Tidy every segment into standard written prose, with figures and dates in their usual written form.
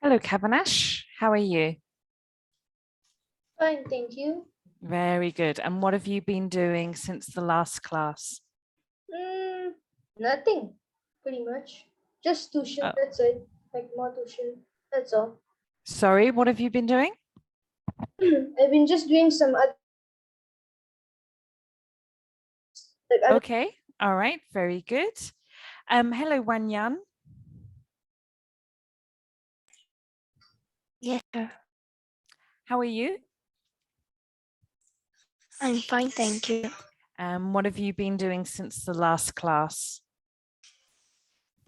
Hello, Kavanash. How are you? Fine, thank you. Very good. And what have you been doing since the last class? Nothing, pretty much. Just tuition, Oh, that's it. Like more tuition, that's all. sorry, what have you been doing? I've been just doing some other, like other. Okay. All right. Very good. Hello, Wanyan. Yes, sir. How are you? I'm fine, thank you. What have you been doing since the last class?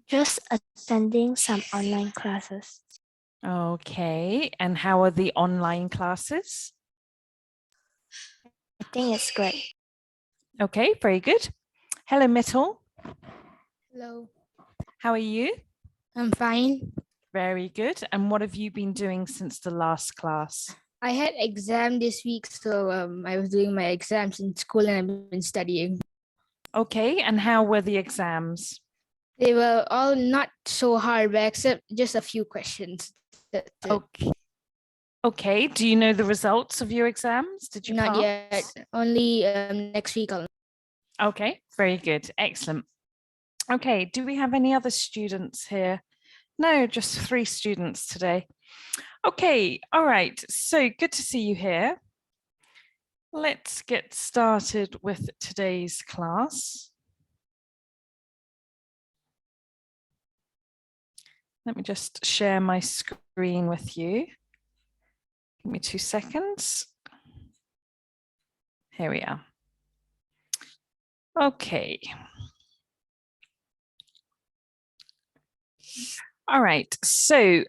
Just attending some online classes. Okay. And how are the online classes? I think it's great. Okay. Very good. Hello, Mittal. Hello, How are you? I'm fine. Very good. And what have you been doing since the last class? I had exam this week, so I was doing my exams in school and I've been studying. Okay. And how were the exams? They were all not so hard, but except just a few questions. That's it. Okay. Okay. Do you know the results of your exams? Did you Not pass? yet. Only next week. Okay. Very good. Excellent. Okay. Do we have any other students here? No, just 3 students today. Okay. All right. So good to see you here. Let's get started with today's class. Let me just share my screen with you. Give me 2 seconds. Here we are. Okay. All right. So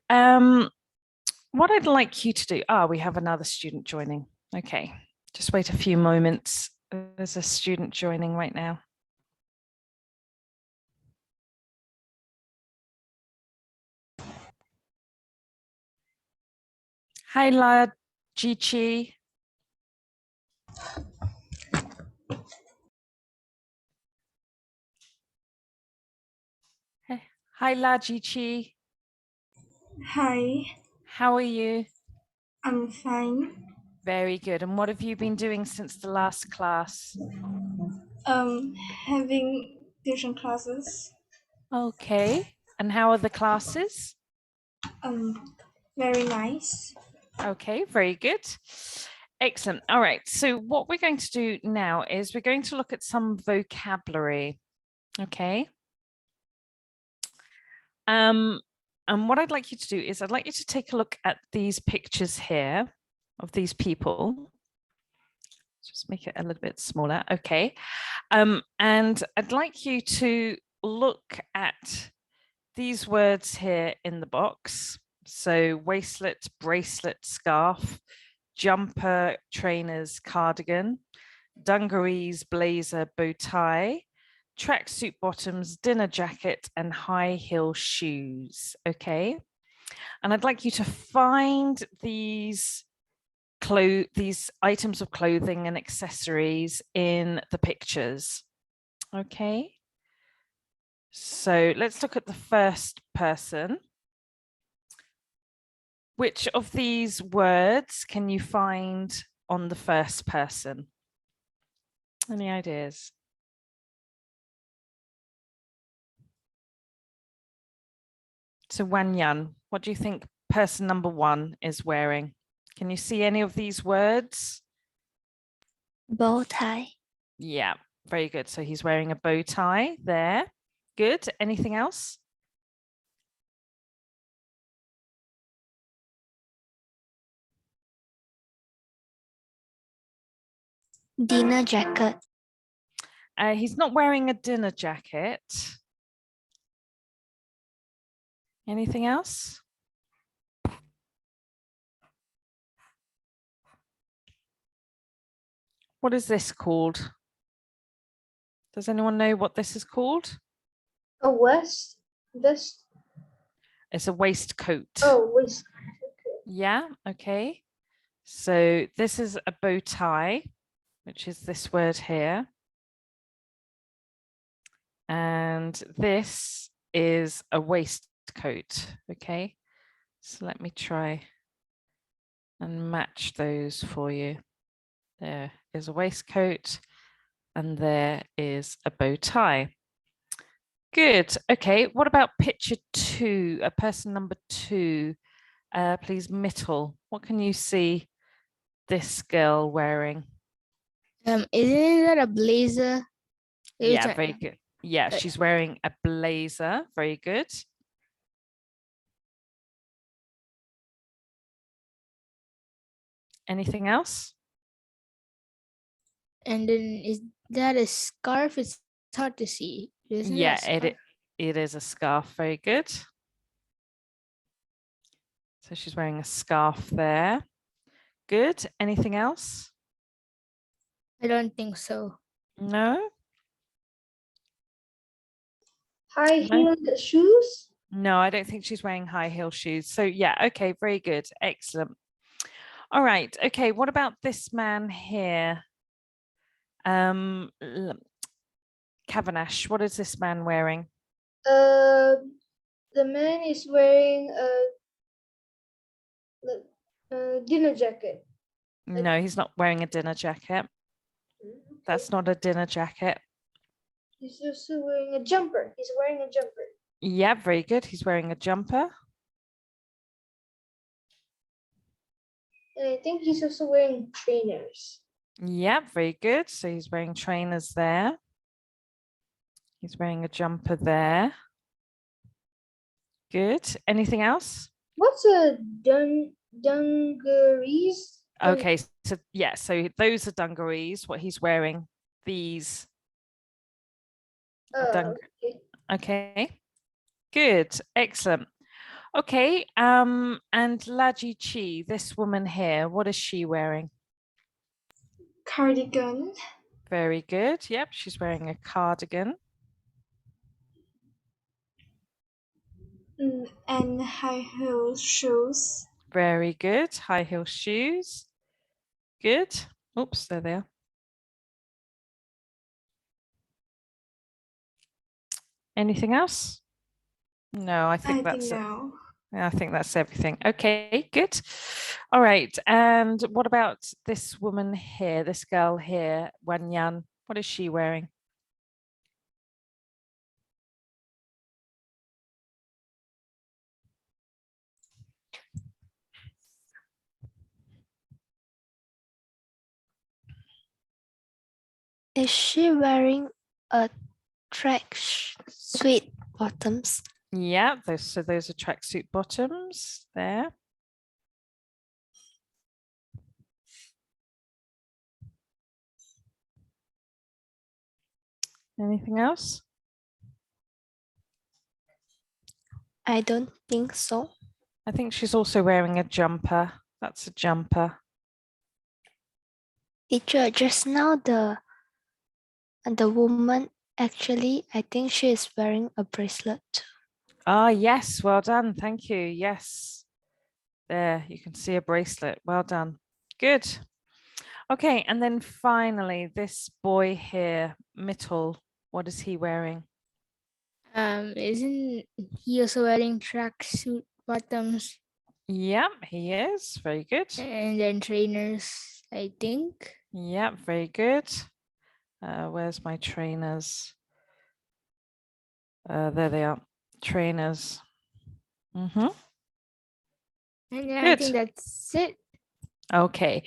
what I'd like you to do, we have another student joining. Okay. Just wait a few moments. There's a student joining right now. Hi, La Jichi. Hi, La Jichi. Hi, How are you? I'm fine. Very good. And what have you been doing since the last class? Having tuition classes. Okay. And how are the classes? Very nice. Okay, very good. Excellent. All right. So what we're going to do now is we're going to look at some vocabulary. Okay. And what I'd like you to do is I'd like you to take a look at these pictures here of these people. Just make it a little bit smaller. Okay. And I'd like you to look at these words here in the box. So waistlet, bracelet, scarf, jumper, trainers, cardigan, dungarees, blazer, bow tie, tracksuit bottoms, dinner jacket, and high heel shoes. Okay. And I'd like you to find these items of clothing and accessories in the pictures. Okay. So let's look at the first person. Which of these words can you find on the first person? Any ideas? So Wanyan, what do you think person number 1 is wearing? Can you see any of these words? Bow tie. Yeah, very good. So he's wearing a bow tie there. Good. Anything else? Dinner jacket. He's not wearing a dinner jacket. Anything else? What is this called? Does anyone know what this is called? A vest. It's a waistcoat. Oh, waist. Yeah, okay. So this is a bow tie, which is this word here. And this is a waistcoat, okay? So let me try and match those for you. There is a waistcoat and there is a bow tie. Good. Okay. What about picture 2? Person number 2, please, Mittel. What can you see this girl wearing? Isn't that a blazer? Yeah, very good. Yeah, she's wearing a blazer. Very good. Anything else? And then is that a scarf? It's hard to see. Isn't Yeah, that a scarf? it is a scarf. Very good. So she's wearing a scarf there. Good. Anything else? I don't think so. No? High No? heeled shoes. No, I don't think she's wearing high heel shoes. So yeah, okay, very good. Excellent. All right. Okay, what about this man here? Kavanash, what is this man wearing? The man is wearing a dinner jacket. No, he's not wearing a dinner jacket. That's not a dinner jacket. He's also wearing a jumper. He's wearing a jumper. Yeah, very good. He's wearing a jumper. And I think he's also wearing trainers. Yeah, very good. So he's wearing trainers there. He's wearing a jumper there. Good. Anything else? What's a dungarees? Okay, so yeah, so those are dungarees. What he's wearing, these are Okay. okay. Good. Excellent. Okay. And Laji Chi, this woman here, what is she wearing? Cardigan. Very good. Yep, she's wearing a cardigan. And high heel shoes. Very good. High heel shoes. Good. Oops, there they are. Anything else? No, I think that's it. no. I think that's everything. Okay, good. All right. And what about this woman here, this girl here, Wanyan? What is she wearing? Is she wearing a suit bottoms? Yeah, those are tracksuit bottoms there. Anything else? I don't think so. I think she's also wearing a jumper. That's a jumper. Teacher, just now the woman, actually, I think she is wearing a bracelet. Ah, yes, well done. Thank you. Yes. There, you can see a bracelet. Well done. Good. Okay, and then finally, this boy here, Mittel, what is he wearing? Isn't he also wearing tracksuit bottoms Yeah, he is. Very good. and then trainers, I think? Yeah, very good. Where's my trainers? There they are. Trainers. Mm-hmm. And then I Good. think that's it. Okay.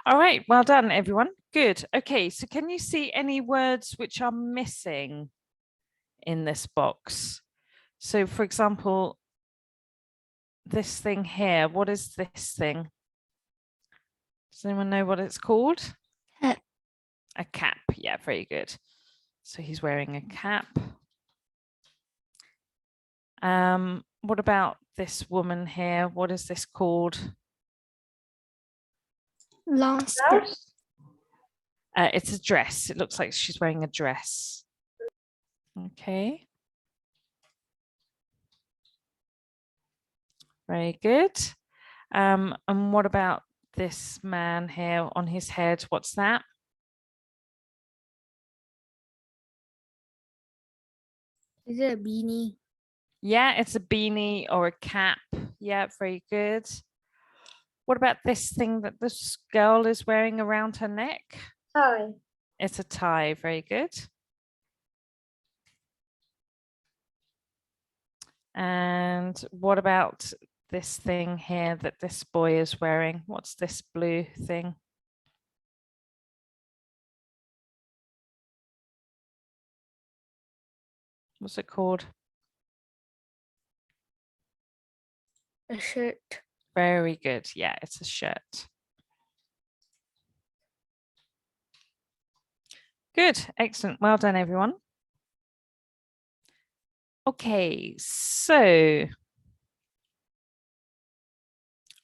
All right. Well done, everyone. Good. Okay. So can you see any words which are missing in this box? So for example, this thing here, what is this thing? Does anyone know what it's called? Cap. A cap. Yeah, very good. So he's wearing a cap. What about this woman here? What is this called? Long skirt. Blouse? It's a dress. It looks like she's wearing a dress. Okay. Very good. And what about this man here on his head? What's that? Is it a beanie? Yeah, it's a beanie or a cap. Yeah, very good. What about this thing that this girl is wearing around her neck? Tie. It's a tie. Very good. And what about this thing here that this boy is wearing? What's this blue thing? What's it called? A shirt. Very good. Yeah, it's a shirt. Good. Excellent. Well done, everyone. Okay, so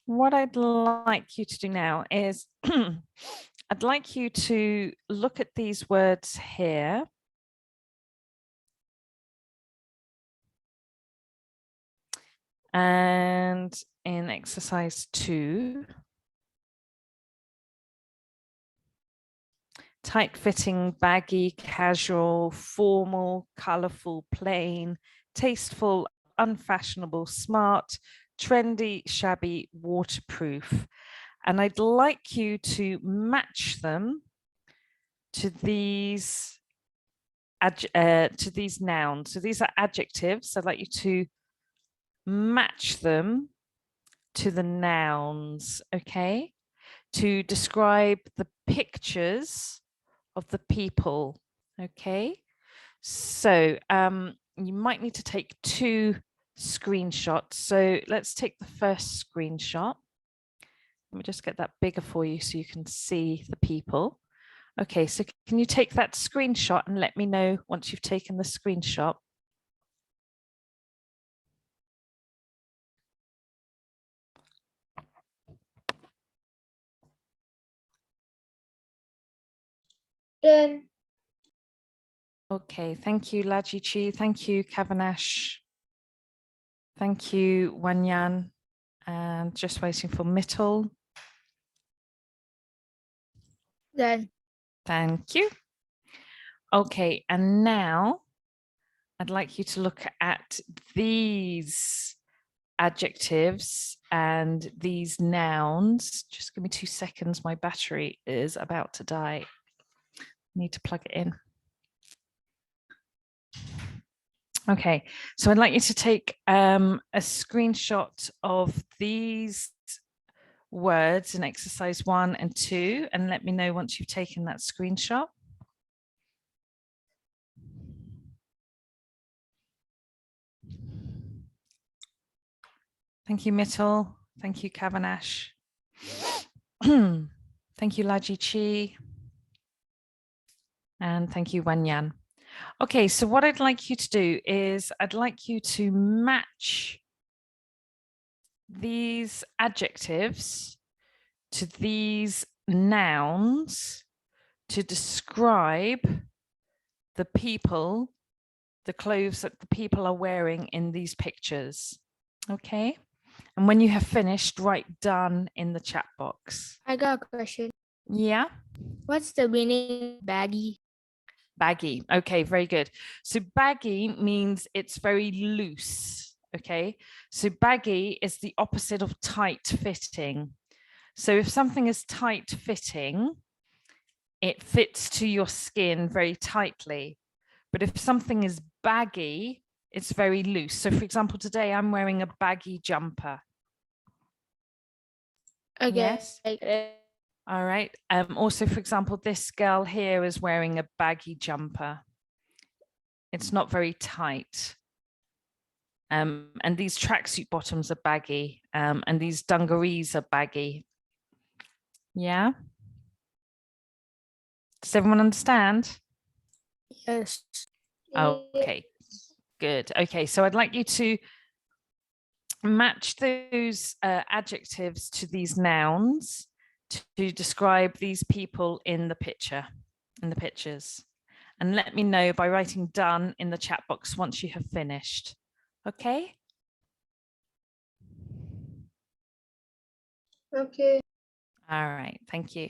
what I'd like you to do now is I'd like you to look at these words here. And in exercise 2, tight-fitting, baggy, casual, formal, colorful, plain, tasteful, unfashionable, smart, trendy, shabby, waterproof. And I'd like you to match them to these nouns. So these are adjectives. I'd like you to match them to the nouns, okay? To describe the pictures of the people, okay? So you might need to take 2 screenshots. So let's take the first screenshot. Let me just get that bigger for you so you can see the people. Okay, so can you take that screenshot and let me know once you've taken the screenshot? Then Okay, thank you, Lajichi. Thank you, Kavanash. Thank you, Wanyan. And just waiting for Mittal. Then Thank you. Okay, and now I'd like you to look at these adjectives and these nouns. Just give me 2 seconds. My battery is about to die. Need to plug it in. Okay, so I'd like you to take a screenshot of these words in exercise 1 and 2 and let me know once you've taken that screenshot. Thank you, Mittal. Thank you, Kavanash. Thank you, Laji Chi. And thank you, Wanyan. Okay, so what I'd like you to do is I'd like you to match these adjectives to these nouns to describe the people, the clothes that the people are wearing in these pictures. Okay. And when you have finished, write done in the chat box. I got a question. Yeah. What's the meaning of baggy? Baggy. Okay, very good. So baggy means it's very loose. Okay. So baggy is the opposite of tight fitting. So if something is tight fitting, it fits to your skin very tightly. But if something is baggy, it's very loose. So for example, today I'm wearing a baggy jumper. Okay. Yes. All right. Also, for example, this girl here is wearing a baggy jumper. It's not very tight. And these tracksuit bottoms are baggy. And these dungarees are baggy. Yeah. Does everyone understand? Yes. Okay, good. Okay, so I'd like you to match those adjectives to these nouns to describe these people in the picture, in the pictures. And let me know by writing done in the chat box once you have finished. Okay? Okay. All right, thank you.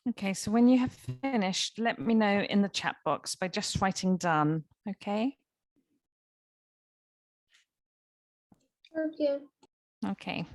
Okay, so when you have finished, let me know in the chat box by just writing done, okay? Okay. Okay.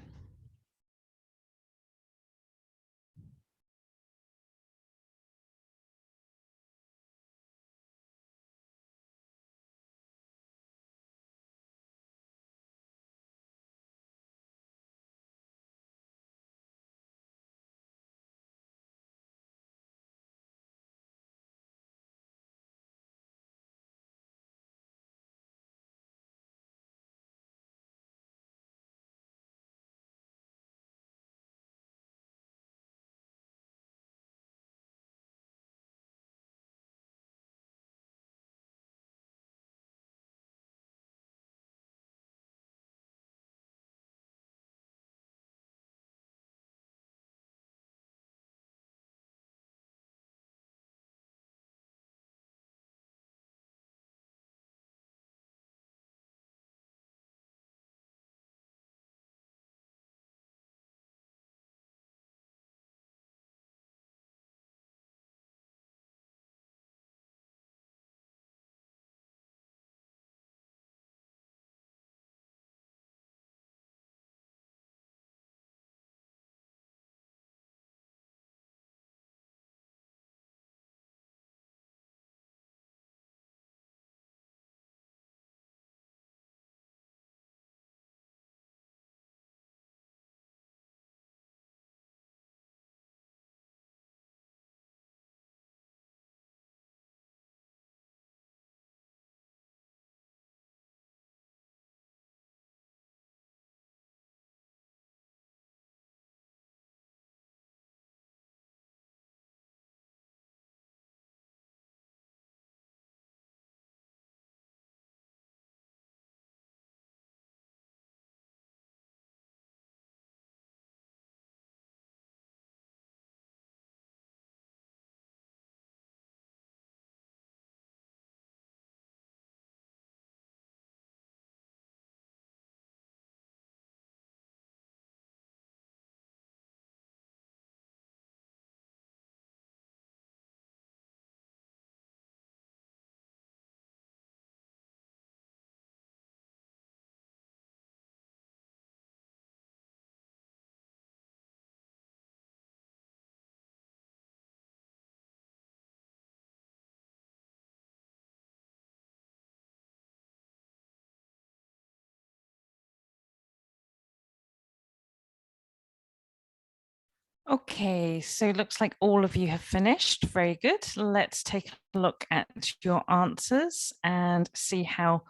Okay, so it looks like all of you have finished. Very good. Let's take a look at your answers and see how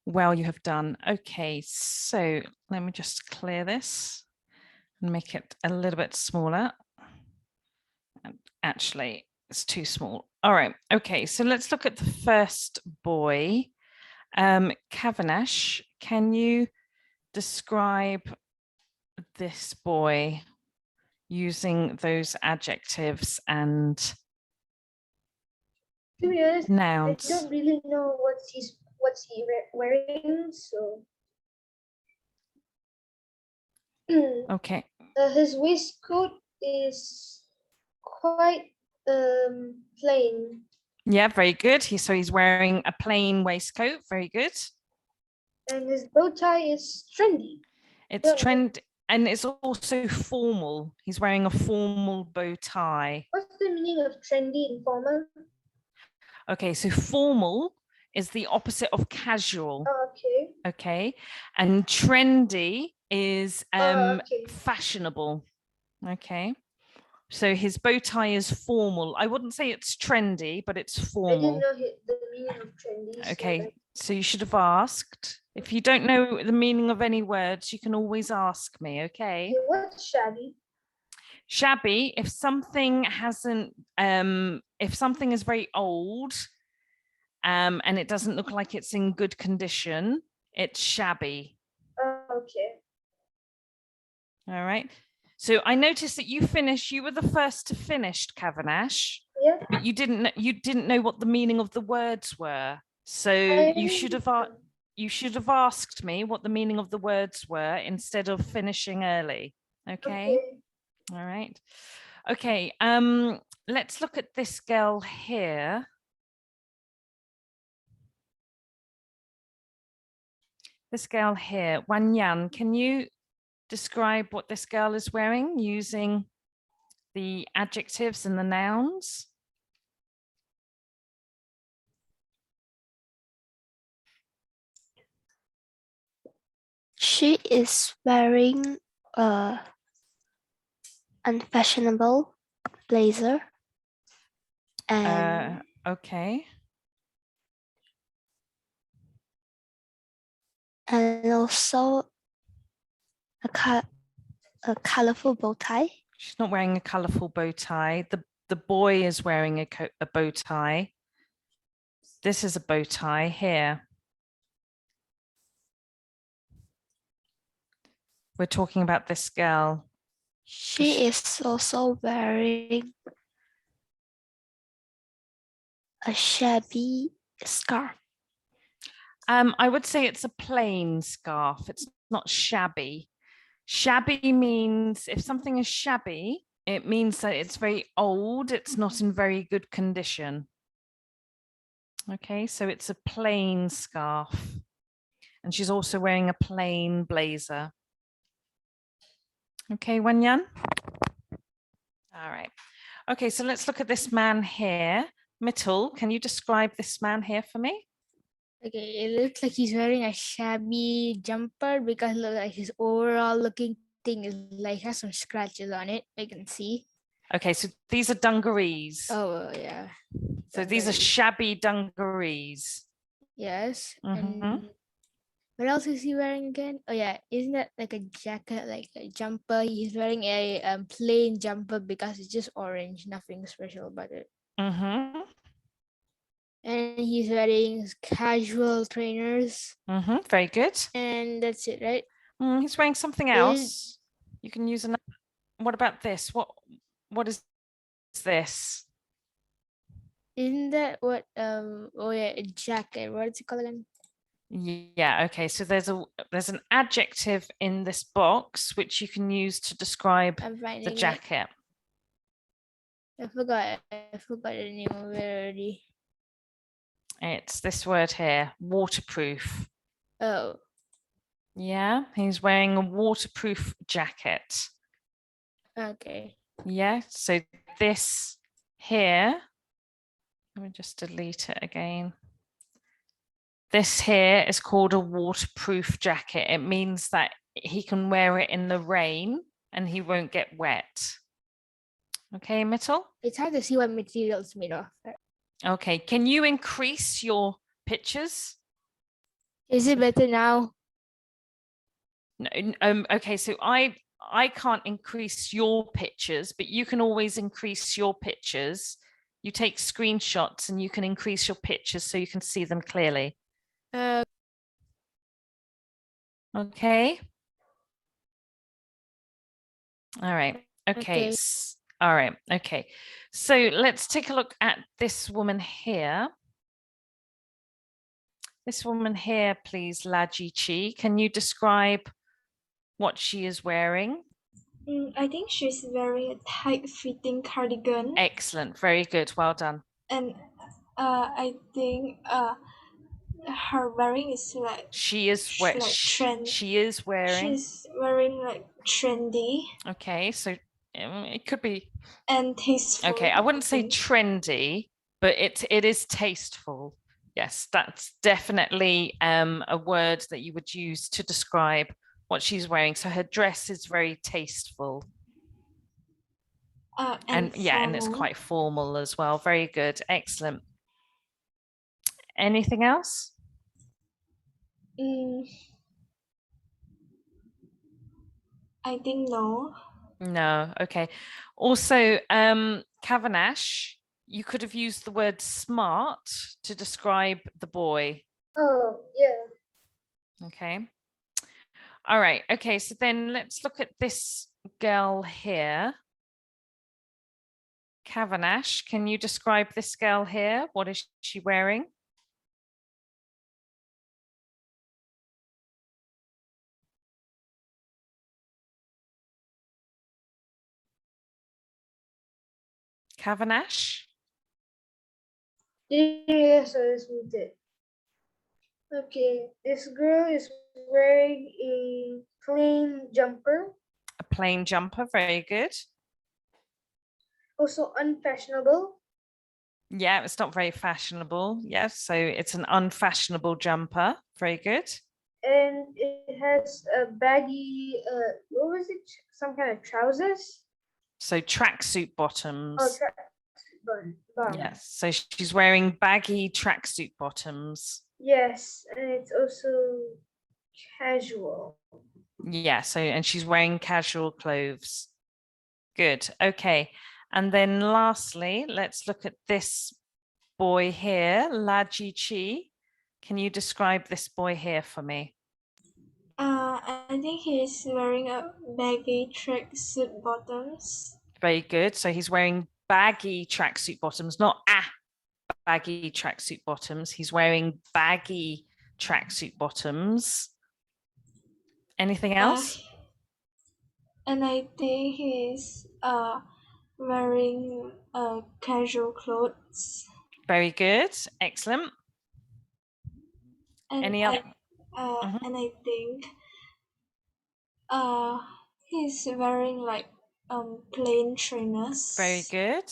well you have done. Okay, so let me just clear this and make it a little bit smaller. And actually, it's too small. All right. Okay, so let's look at the first boy. Kavanash, can you describe this boy using those adjectives and To be honest, I nouns? don't really know what's he wearing. So Okay. his waistcoat is quite plain, Yeah, very good. He's wearing a plain waistcoat. Very good. and his bow tie is trendy. It's Yeah. trend and it's also formal. He's wearing a formal bow tie. What's the meaning of trendy and formal? Okay, so formal is the opposite of casual. Oh, okay. Okay, and trendy is Okay. fashionable. Okay, so his bow tie is formal. I wouldn't say it's trendy, but it's I didn't formal. know the meaning of trendy. Okay, so you should have asked. If you don't know the meaning of any words, you can always ask me. Okay. Okay, what's shabby? Shabby, if something hasn't, if something is very old, and it doesn't look like it's in good condition, it's shabby. Okay. All right. So I noticed that you finished. You were the first to finish, Kavanash, Yeah. but you didn't know what the meaning of the words were. So you should have asked me what the meaning of the words were instead of finishing early. Okay. All right. Okay. let's look at this girl here. This girl here, Wan Yan, can you describe what this girl is wearing using the adjectives and the nouns? She is wearing a unfashionable blazer and Okay. also a colorful bow tie. She's not wearing a colorful bow tie. The boy is wearing a bow tie. This is a bow tie here. We're talking about this girl. She is also wearing a shabby scarf. I would say it's a plain scarf. It's not shabby. Shabby means if something is shabby, it means that it's very old. It's not in very good condition. Okay, so it's a plain scarf. And she's also wearing a plain blazer. Okay, Wanyan? All right. Okay, so let's look at this man here. Mittal, can you describe this man here for me? Okay, it looks like he's wearing a shabby jumper because look like his overall looking thing is like has some scratches on it. I can see. Okay, so these are dungarees. Oh yeah. So these are dungarees. shabby dungarees. Yes. Mhm. And what else is he wearing again? Oh yeah, isn't that like a jacket, like a jumper? He's wearing a plain jumper because it's just orange, nothing special about it. Mm-hmm. And he's wearing casual trainers, Mm-hmm. Very good. and that's it, right? He's wearing something Is- else. You can use another. What about this? What is this? Isn't that what? Oh yeah, a jacket. What is it called again? Yeah, okay. So there's an adjective in this box which you can use to describe I'm the finding it. jacket. I forgot. I forgot the name of it already. It's this word here, waterproof. Oh, Yeah, he's wearing a waterproof jacket. okay. Yeah, so this here, let me just delete it again. This here is called a waterproof jacket. It means that he can wear it in the rain and he won't get wet. Okay, Mittal? It's hard to see what material it's made of. Okay, can you increase your pictures? Is it better now? No, okay, so I can't increase your pictures, but you can always increase your pictures. You take screenshots and you can increase your pictures so you can see them clearly. Uh, Okay. All right. Okay. Okay. All right. Okay. So let's take a look at this woman here. This woman here, please, Laji Chi. Can you describe what she is wearing? I think she's wearing a tight-fitting cardigan, Excellent. Very good. Well done. and I think her wearing is like She is like trend. she is wearing. She's wearing like trendy Okay, so it could be and tasteful. okay. I wouldn't say think. trendy, but it is tasteful. Yes, that's definitely a word that you would use to describe what she's wearing. So her dress is very tasteful. And yeah, and it's formal. quite formal as well. Very good. Excellent. Anything else? I think no. No. Okay. Also, Kavanash, you could have used the word smart to describe the boy. Oh, yeah. Okay. All right. Okay. So then let's look at this girl here. Kavanash, can you describe this girl here? What is she wearing? Kavanash? Yes, I was muted. Okay, this girl is wearing a plain jumper, A plain jumper, very good. also unfashionable. Yeah, it's not very fashionable. Yeah, so it's an unfashionable jumper. Very good. And it has a baggy, what was it? Some kind of trousers? So tracksuit Oh, bottoms. bottom. Yes, so she's wearing baggy tracksuit bottoms. Yes, and it's also casual. Yeah, so and she's wearing casual clothes. Good. Okay. And then lastly, let's look at this boy here, Laji Chi. Can you describe this boy here for me? I think he's wearing a baggy tracksuit bottoms. Very good. So he's wearing baggy tracksuit bottoms, not baggy tracksuit bottoms. He's wearing baggy tracksuit bottoms. Anything else? And I think he's wearing casual clothes. Very good. Excellent. And Any other? Mhm. and I think he's wearing like plain trainers. Very good.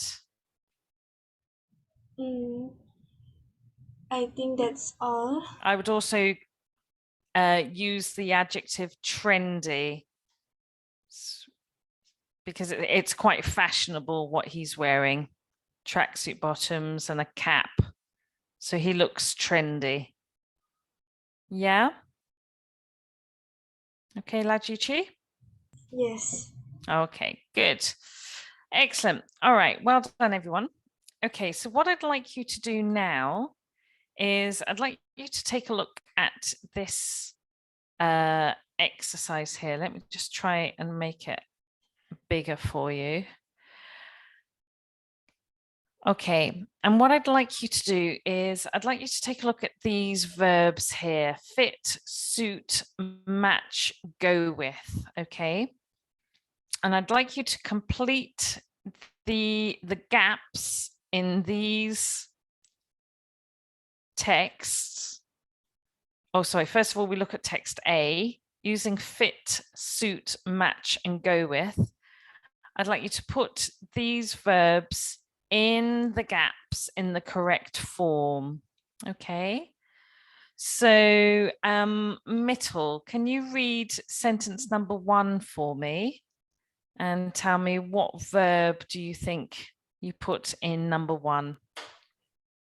I think that's all. I would also use the adjective trendy because it's quite fashionable what he's wearing. Tracksuit bottoms and a cap. So he looks trendy. Yeah. Okay, Lajichi. Yes. Okay, good. Excellent. All right. Well done, everyone. Okay, so what I'd like you to do now is I'd like you to take a look at this exercise here. Let me just try and make it bigger for you. Okay, and what I'd like you to do is I'd like you to take a look at these verbs here: fit, suit, match, go with. Okay, and I'd like you to complete the gaps in these texts. Oh, sorry. First of all, we look at text A using fit, suit, match, and go with. I'd like you to put these verbs in the gaps in the correct form. Okay. So, Mittel, can you read sentence number 1 for me and tell me what verb do you think you put in number 1?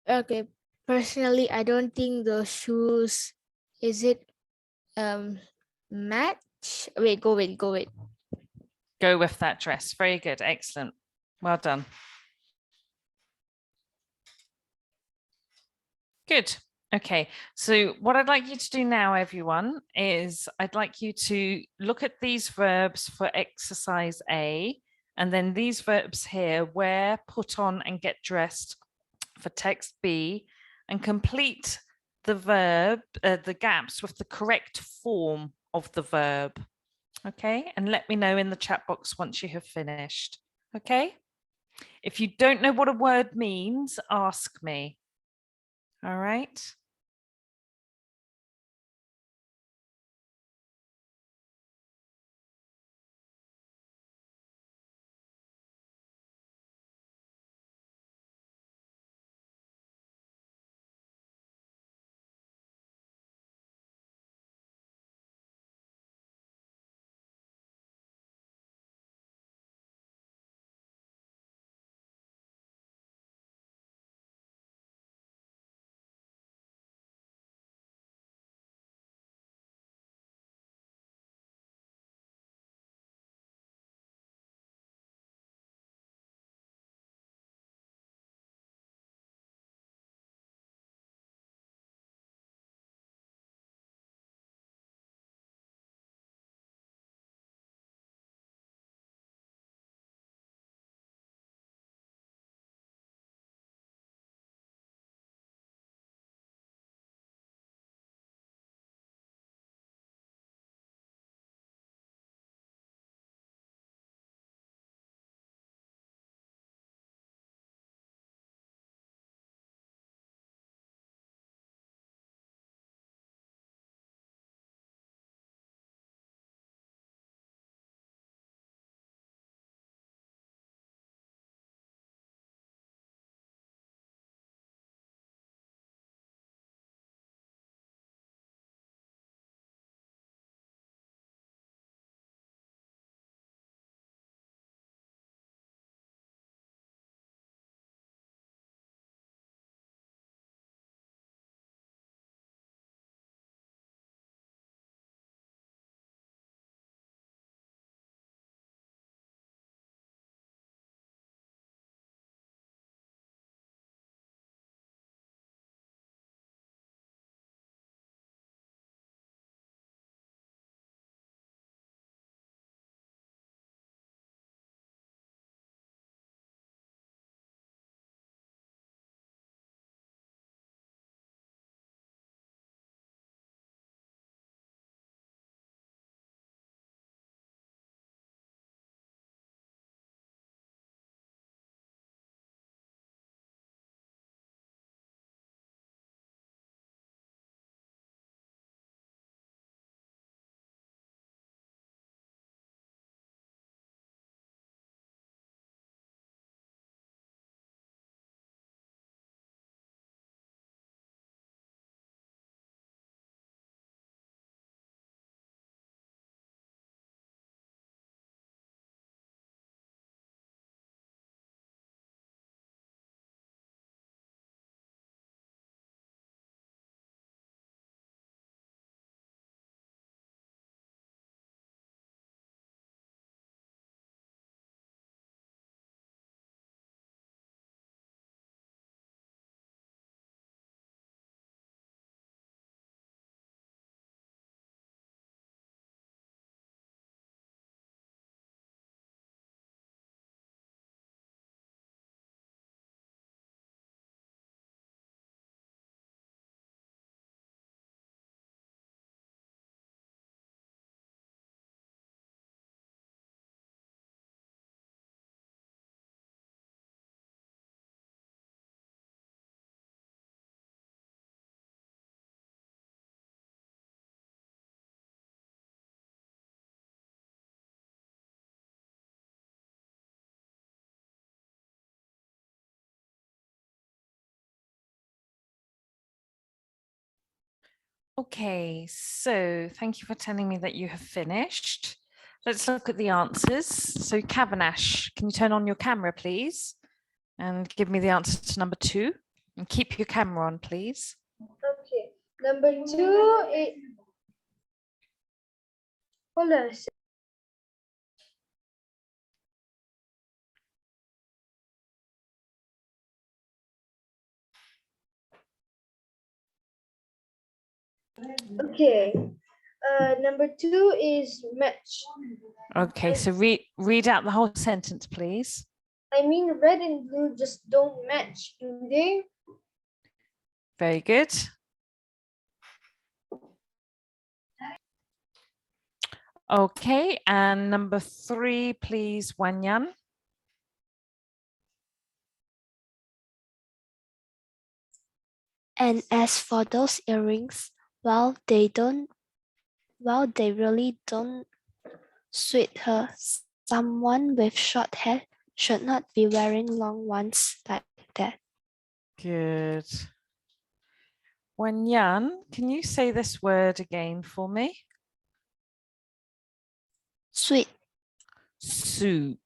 Okay. Personally, I don't think those shoes, is it match? Wait, go with. Go with that dress. Very good. Excellent. Well done. Good. Okay, so what I'd like you to do now, everyone, is I'd like you to look at these verbs for exercise A, and then these verbs here, wear, put on, and get dressed for text B, and complete the verb, the gaps with the correct form of the verb. Okay, and let me know in the chat box once you have finished. Okay, if you don't know what a word means, ask me. All right. Okay, so thank you for telling me that you have finished. Let's look at the answers. So Kavanash, can you turn on your camera, please? And give me the answer to number 2. And keep your camera on, please. Okay. Number 2 is. Hold on a sec. Okay. Number 2 is match. Okay, so read out the whole sentence, please. I mean, red and blue just don't match, do they? Very good. Okay, and number 3, please, Wanyan. And as for those earrings, well, they really don't suit her. Someone with short hair should not be wearing long ones like that. Good. Wanyan, can you say this word again for me? Suit, Suit.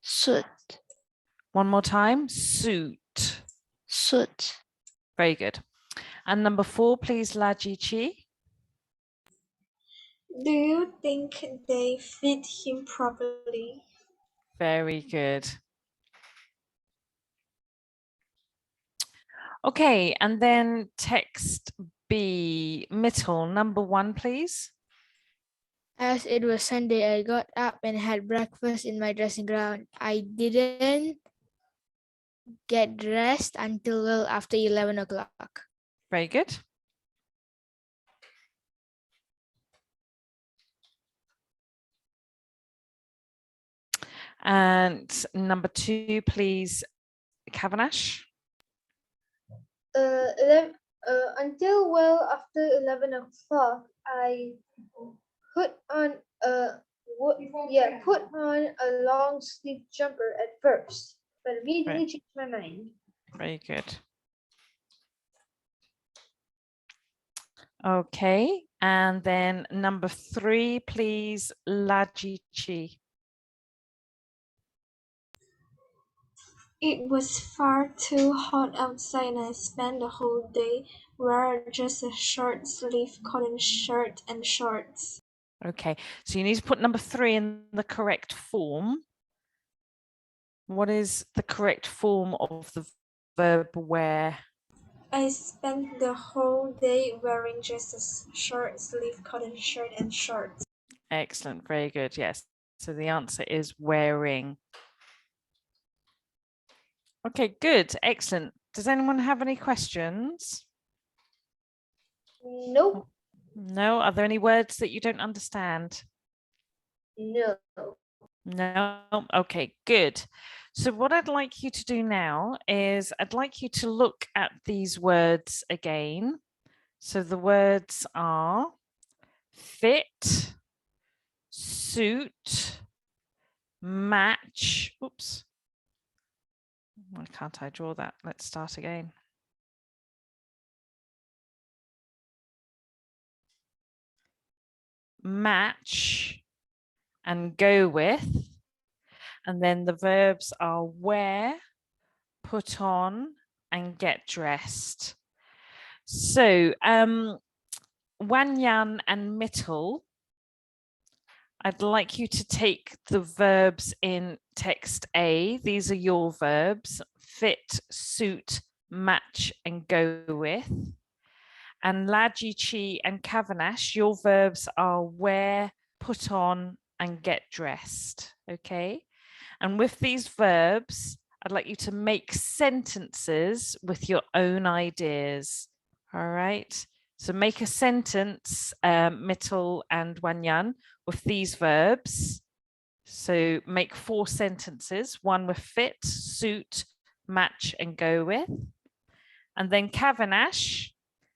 suit, One more time. Suit. suit. Very good. And number 4, please, Laji Chi. Do you think they fit him properly? Very good. Okay, and then text B, Mittel, number 1, please. As it was Sunday, I got up and had breakfast in my dressing gown. I didn't get dressed until well after 11 o'clock. Very good. And number 2, please, Kavanash. Until well after 11 o'clock, I put on a long sleeve jumper at first, but immediately changed my mind. Very good. Okay, and then number 3, please, Laji Chi. It was far too hot outside and I spent the whole day wearing just a short sleeve cotton shirt and shorts. Okay, so you need to put number 3 in the correct form. What is the correct form of the verb wear? I spent the whole day wearing just a short sleeve cotton shirt and shorts. Excellent, very good, yes. So the answer is wearing. Okay, good, excellent. Does anyone have any questions? Nope. No, are there any words that you don't understand? No. No, okay, good. So what I'd like you to do now is I'd like you to look at these words again. So the words are fit, suit, match. Oops. Why can't I draw that? Let's start again. Match and go with. And then the verbs are wear, put on, and get dressed. So Wanyan and Mittel, I'd like you to take the verbs in text A. These are your verbs: fit, suit, match, and go with. And Laji Chi and Kavanash, your verbs are wear, put on, and get dressed. Okay. And with these verbs, I'd like you to make sentences with your own ideas. All right. So make a sentence, Mittel and Wanyan, with these verbs. So make 4 sentences, one with fit, suit, match, and go with. And then Kavanash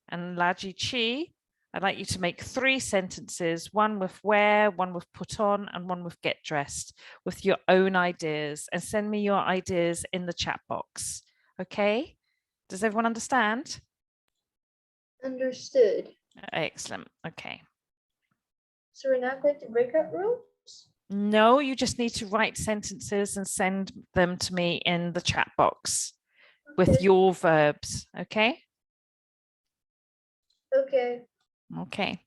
and Laji Chi, I'd like you to make 3 sentences, one with wear, one with put on, and one with get dressed, with your own ideas, and send me your ideas in the chat box. Okay? Does everyone understand? Understood. Excellent. Okay. So we're not going to breakout rooms? No, you just need to write sentences and send them to me in the chat box with Okay. your verbs. Okay. Okay. Okay.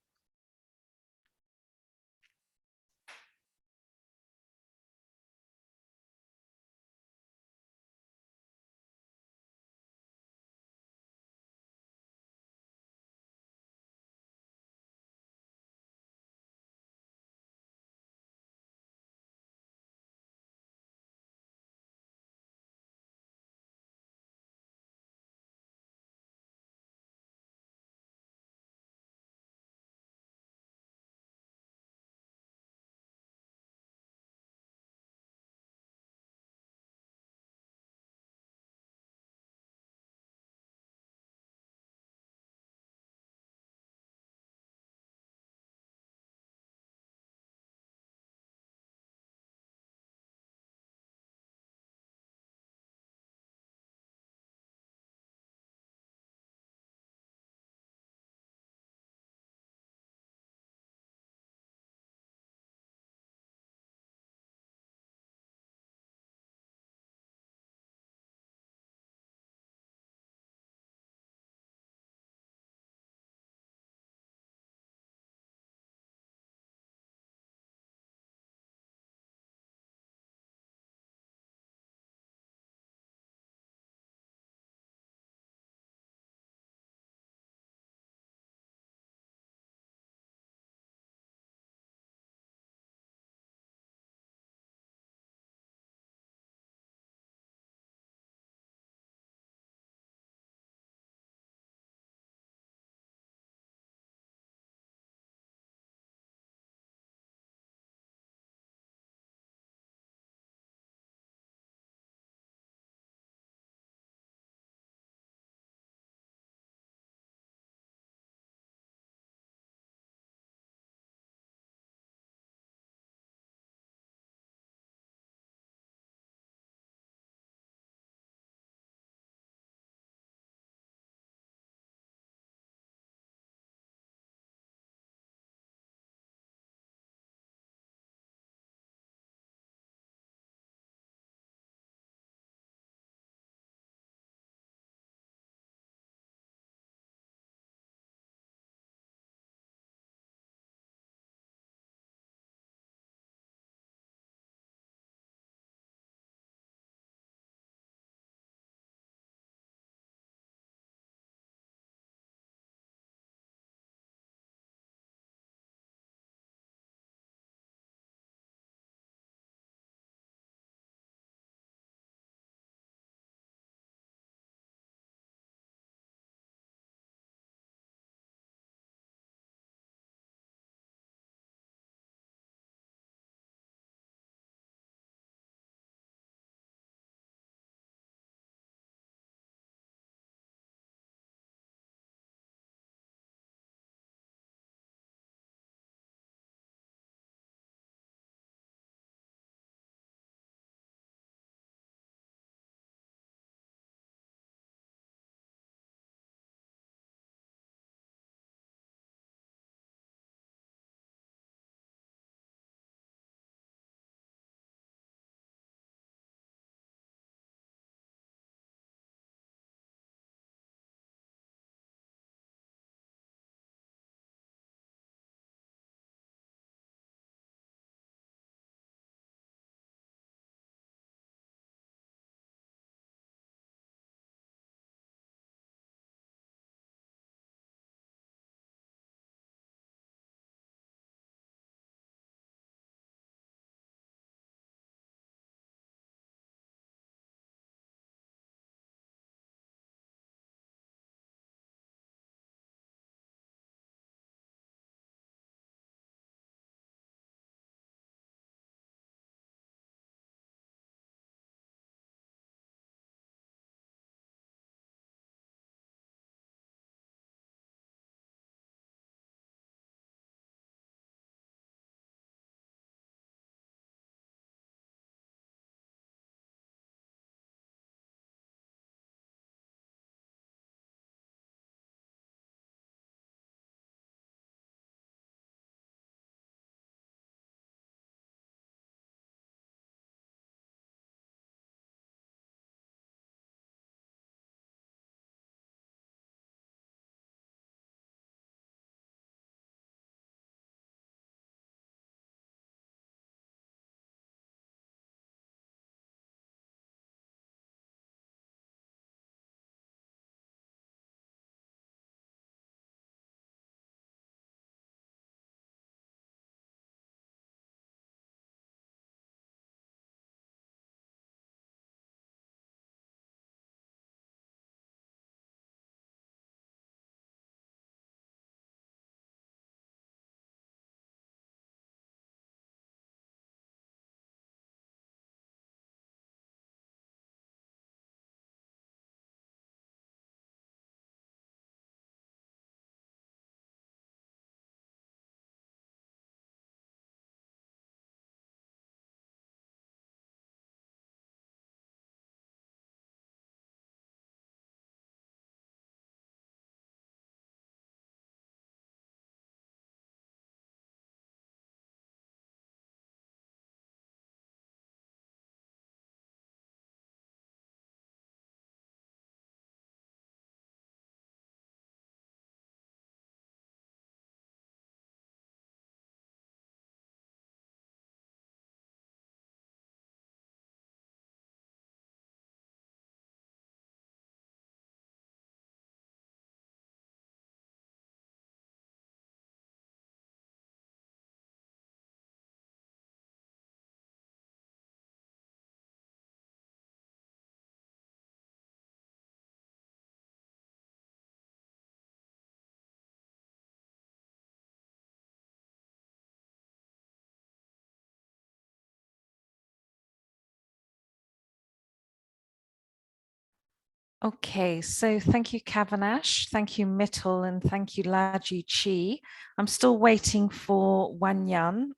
Okay, so thank you, Kavanash. Thank you, Mittal, and thank you, Laji Chi. I'm still waiting for Wanyan.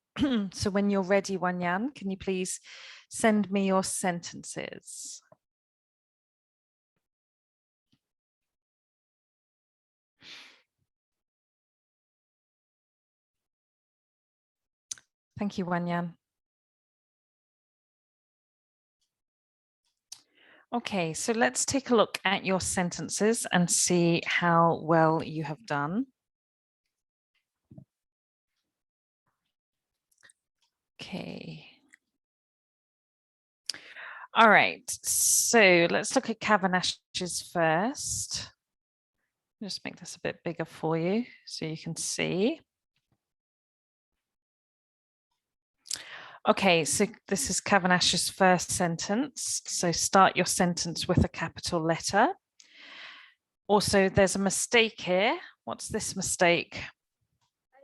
So when you're ready, Wanyan, can you please send me your sentences? Thank you, Wanyan. Okay, so let's take a look at your sentences and see how well you have done. Okay. All right, so let's look at Kavanash's first. Just make this a bit bigger for you so you can see. Okay, so this is Kavanash's first sentence. So start your sentence with a capital letter. Also, there's a mistake here. What's this mistake?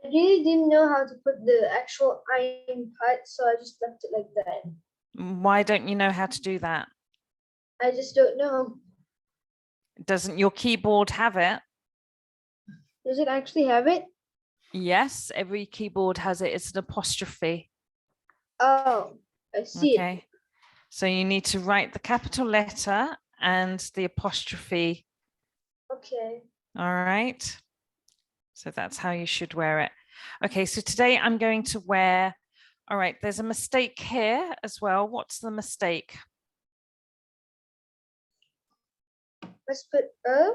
I really didn't know how to put the actual iron part, so I just left it like that. Why don't you know how to do that? I just don't know. Doesn't your keyboard have it? Does it actually have it? Yes, every keyboard has it. It's an apostrophe. Oh, I see it. Okay. So you need to write the capital letter and the apostrophe. Okay. All right. So that's how you should wear it. Okay, so today I'm going to wear, all right, there's a mistake here as well. What's the mistake? Let's put a.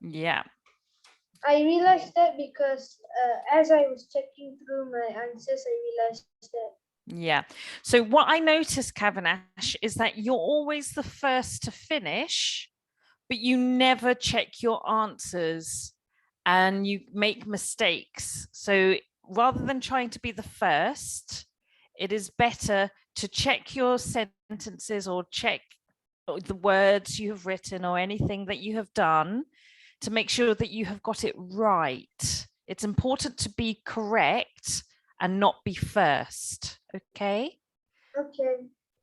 Yeah. I realized that because as I was checking through my answers, I realized that. Yeah. So what I noticed, Kavanash, is that you're always the first to finish, but you never check your answers and you make mistakes. So rather than trying to be the first, it is better to check your sentences or check the words you have written or anything that you have done to make sure that you have got it right. It's important to be correct and not be first. Okay. Okay.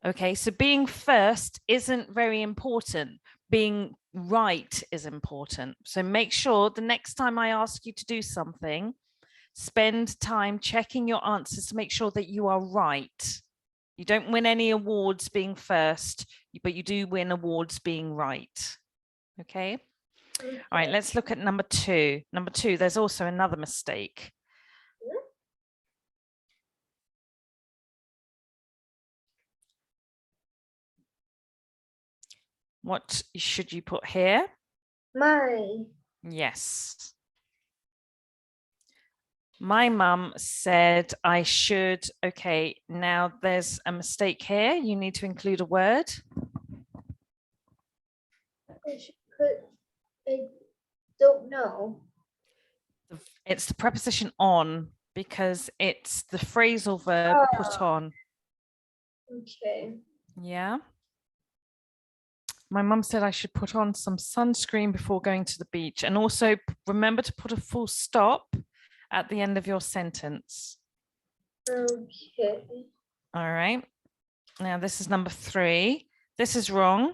Okay. So being first isn't very important. Being right is important. So make sure the next time I ask you to do something, spend time checking your answers to make sure that you are right. You don't win any awards being first, but you do win awards being right. Okay. All right, let's look at number two. Number two, there's also another mistake. What should you put here? My. Yes. My mum said I should. Okay, now there's a mistake here. You need to include a word. I should put. I don't know. It's the preposition on because it's the phrasal verb put on. Okay. Yeah. My mum said I should put on some sunscreen before going to the beach, and also remember to put a full stop at the end of your sentence. Okay. All right. Now this is number three. This is wrong.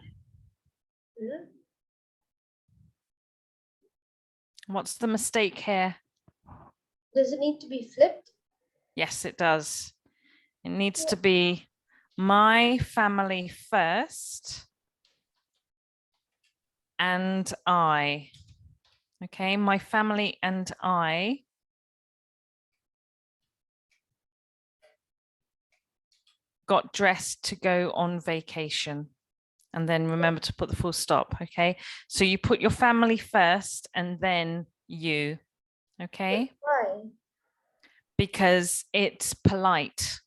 What's the mistake here? Does it need to be flipped? Yes, it does. It needs to be my family first and I. Okay, my family and I got dressed to go on vacation. And then remember to put the full stop. Okay, so you put your family first and then you. Okay, Why? because it's polite.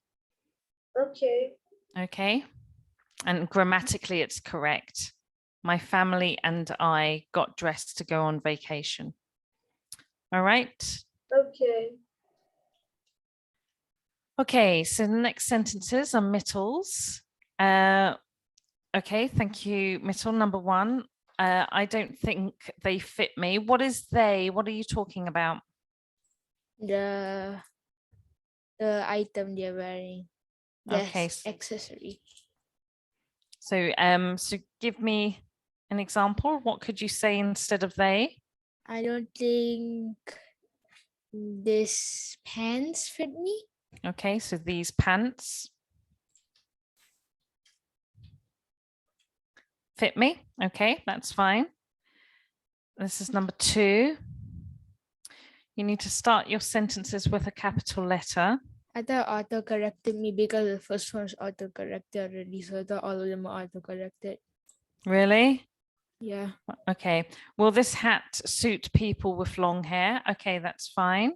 Okay. Okay, and grammatically it's correct. My family and I got dressed to go on vacation. All right. Okay. Okay, so the next sentences are Mittal's. Okay, thank you, Mittal. Number one, I don't think they fit me. What is they? What are you talking about? The item they're wearing. The Okay. accessory. So, so give me An example, what could you say instead of they? I don't think this pants fit me. Okay, so these pants fit me. Okay, that's fine. This is number 2. You need to start your sentences with a capital letter. I thought auto corrected me because the first one's auto corrected already. So I thought all of them are auto corrected. Really? Yeah. Okay. Will this hat suit people with long hair? Okay, that's fine.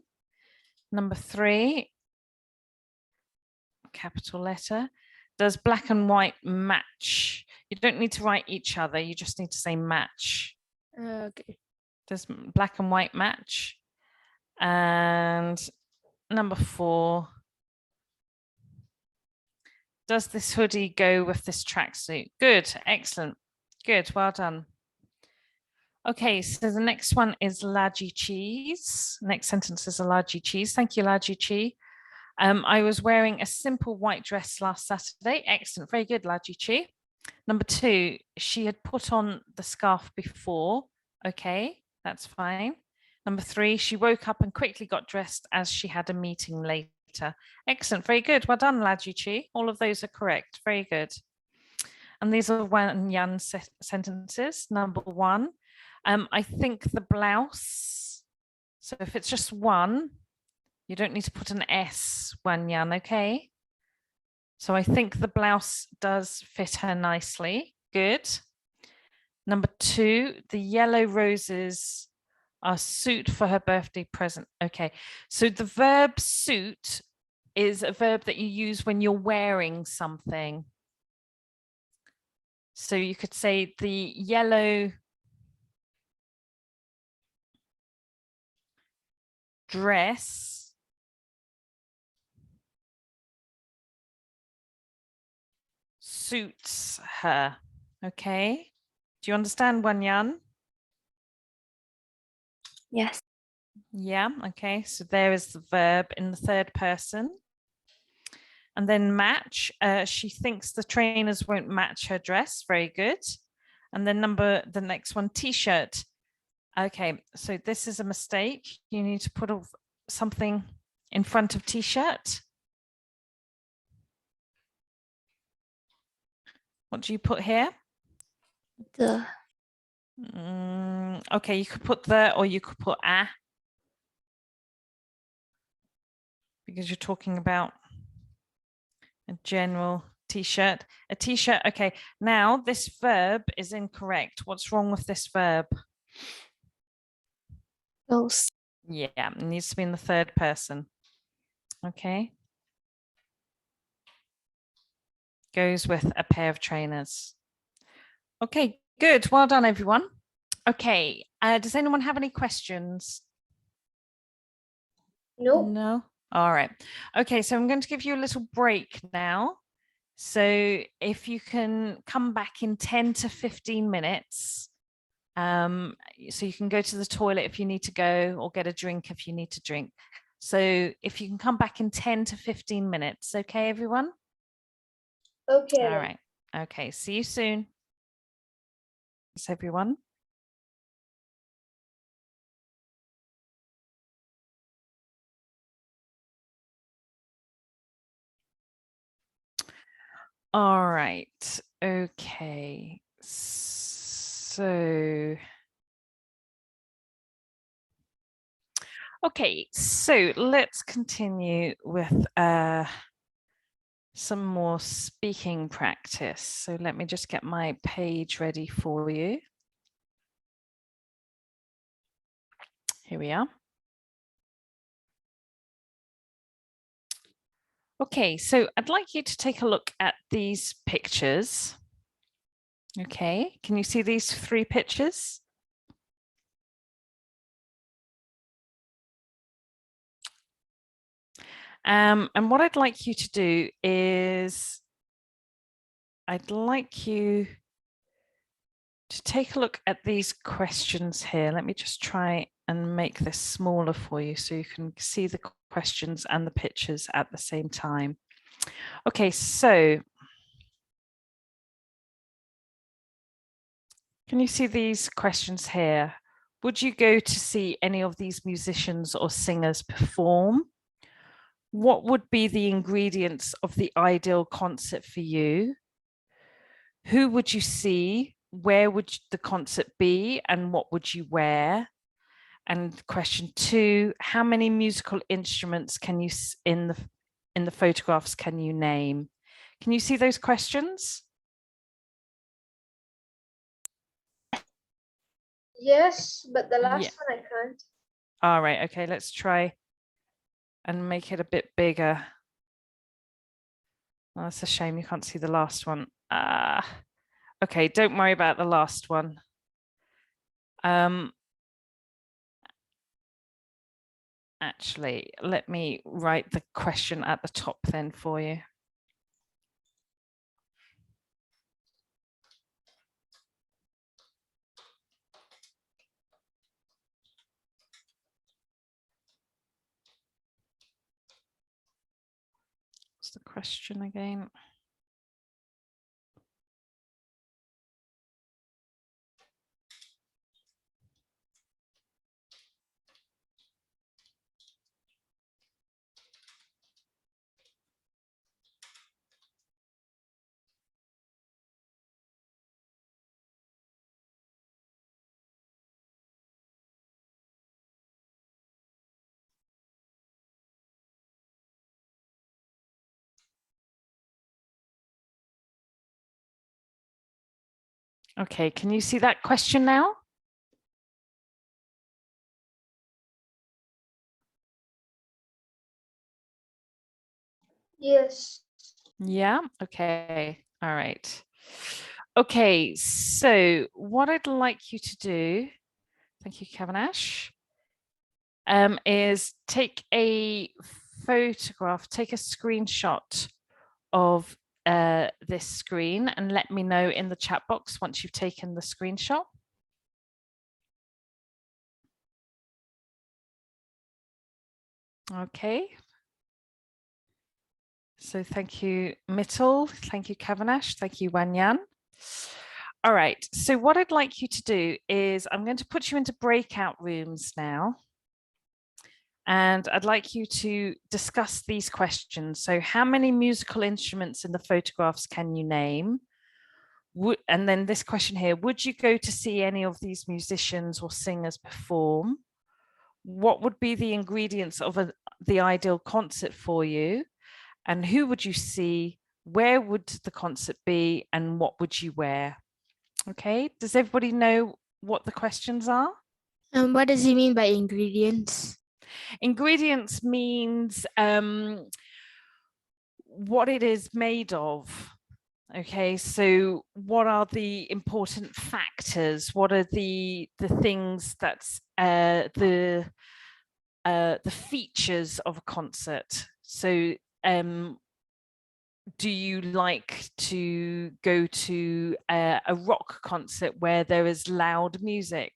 Number 3, capital letter. Does black and white match? You don't need to write each other. You just need to say match. Okay. Does black and white match? And number 4. Does this hoodie go with this tracksuit? Good, excellent. Good, well done. Okay, so the next one is Laji cheese. Next sentence is a Laji cheese. Thank you, Laji cheese. I was wearing a simple white dress last Saturday. Excellent, very good, Laji cheese. Number 2, she had put on the scarf before. Okay, that's fine. Number 3, she woke up and quickly got dressed as she had a meeting later. Excellent, very good. Well done, Laji. All of those are correct. Very good. And these are Wan Yan sentences. Number 1, I think the blouse. So if it's just one, you don't need to put an S, Wan Yan, okay? So I think the blouse does fit her nicely. Good. Number 2, the yellow roses are suit for her birthday present. Okay, so the verb suit is a verb that you use when you're wearing something. So you could say the yellow dress suits her. Okay, do you understand, Wanyan? Yes. Yeah, okay, so there is the verb in the third person. And then match, she thinks the trainers won't match her dress. Very good. And then the next one, t-shirt. Okay, so this is a mistake. You need to put something in front of t-shirt. What do you put here? The. Okay, you could put the, or you could put a, because you're talking about a general t-shirt. A t-shirt, okay. Now this verb is incorrect. What's wrong with this verb? Goes. Yeah, it needs to be in the third person. Okay. Goes with a pair of trainers. Okay, good. Well done, everyone. Okay, does anyone have any questions? Nope. No? All right. Okay, so I'm going to give you a little break now. So if you can come back in 10 to 15 minutes, so you can go to the toilet if you need to go, or get a drink if you need to drink. So if you can come back in 10 to 15 minutes, okay, everyone? Okay. All right. Okay, see you soon. Thanks, everyone. All right. Okay. So. Okay, so let's continue with some more speaking practice. So let me just get my page ready for you. Here we are. Okay, so I'd like you to take a look at these pictures. Okay, can you see these 3 pictures? And what I'd like you to do is, I'd like you to take a look at these questions here. Let me just try and make this smaller for you so you can see the questions and the pictures at the same time. Okay, so Can you see these questions here? Would you go to see any of these musicians or singers perform? What would be the ingredients of the ideal concert for you? Who would you see? Where would the concert be? And what would you wear? And question 2, how many musical instruments can you in the photographs can you name? Can you see those questions? Yes, but the last Yeah. one I can't. All right, okay, let's try and make it a bit bigger. Oh, that's a shame you can't see the last one. Okay, don't worry about the last one. Actually, let me write the question at the top then for you. What's the question again? Okay, can you see that question now? Yes. Yeah, okay, all right. Okay, so what I'd like you to do, thank you, Kavanash, is take a photograph, take a screenshot of this screen and let me know in the chat box once you've taken the screenshot. Okay. So thank you, Mittal. Thank you, Kavanash. Thank you, Wanyan. All right. So what I'd like you to do is I'm going to put you into breakout rooms now. And I'd like you to discuss these questions. So how many musical instruments in the photographs can you name? And then this question here, would you go to see any of these musicians or singers perform? What would be the ingredients of the ideal concert for you? And who would you see? Where would the concert be? And what would you wear? Okay, does everybody know what the questions are? What does he mean by ingredients? Ingredients means what it is made of. Okay, so what are the important factors? What are the things that's the features of a concert? So do you like to go to a rock concert where there is loud music?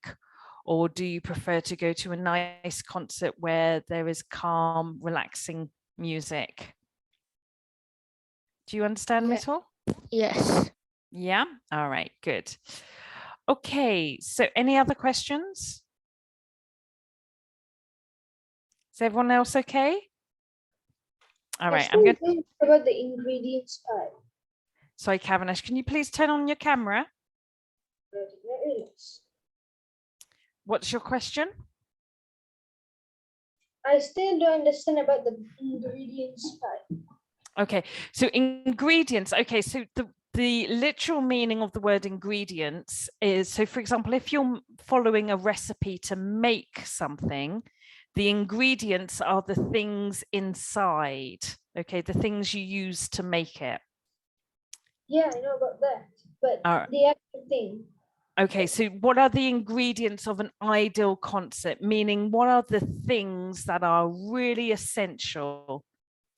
Or do you prefer to go to a nice concert where there is calm, relaxing music? Do you understand, Yeah. Mittal? Yes. Yeah, all right, good. Okay, so any other questions? Is everyone else okay? All right, I'm good. About the ingredients part. Sorry, Kavanash, can you please turn on your camera? What's your question? I still don't understand about the ingredients part. Okay, so ingredients. Okay, so the literal meaning of the word ingredients is, so for example, if you're following a recipe to make something, the ingredients are the things inside, okay, the things you use to make it. Yeah, I know about that, but the actual thing. Okay, so what are the ingredients of an ideal concert? Meaning, what are the things that are really essential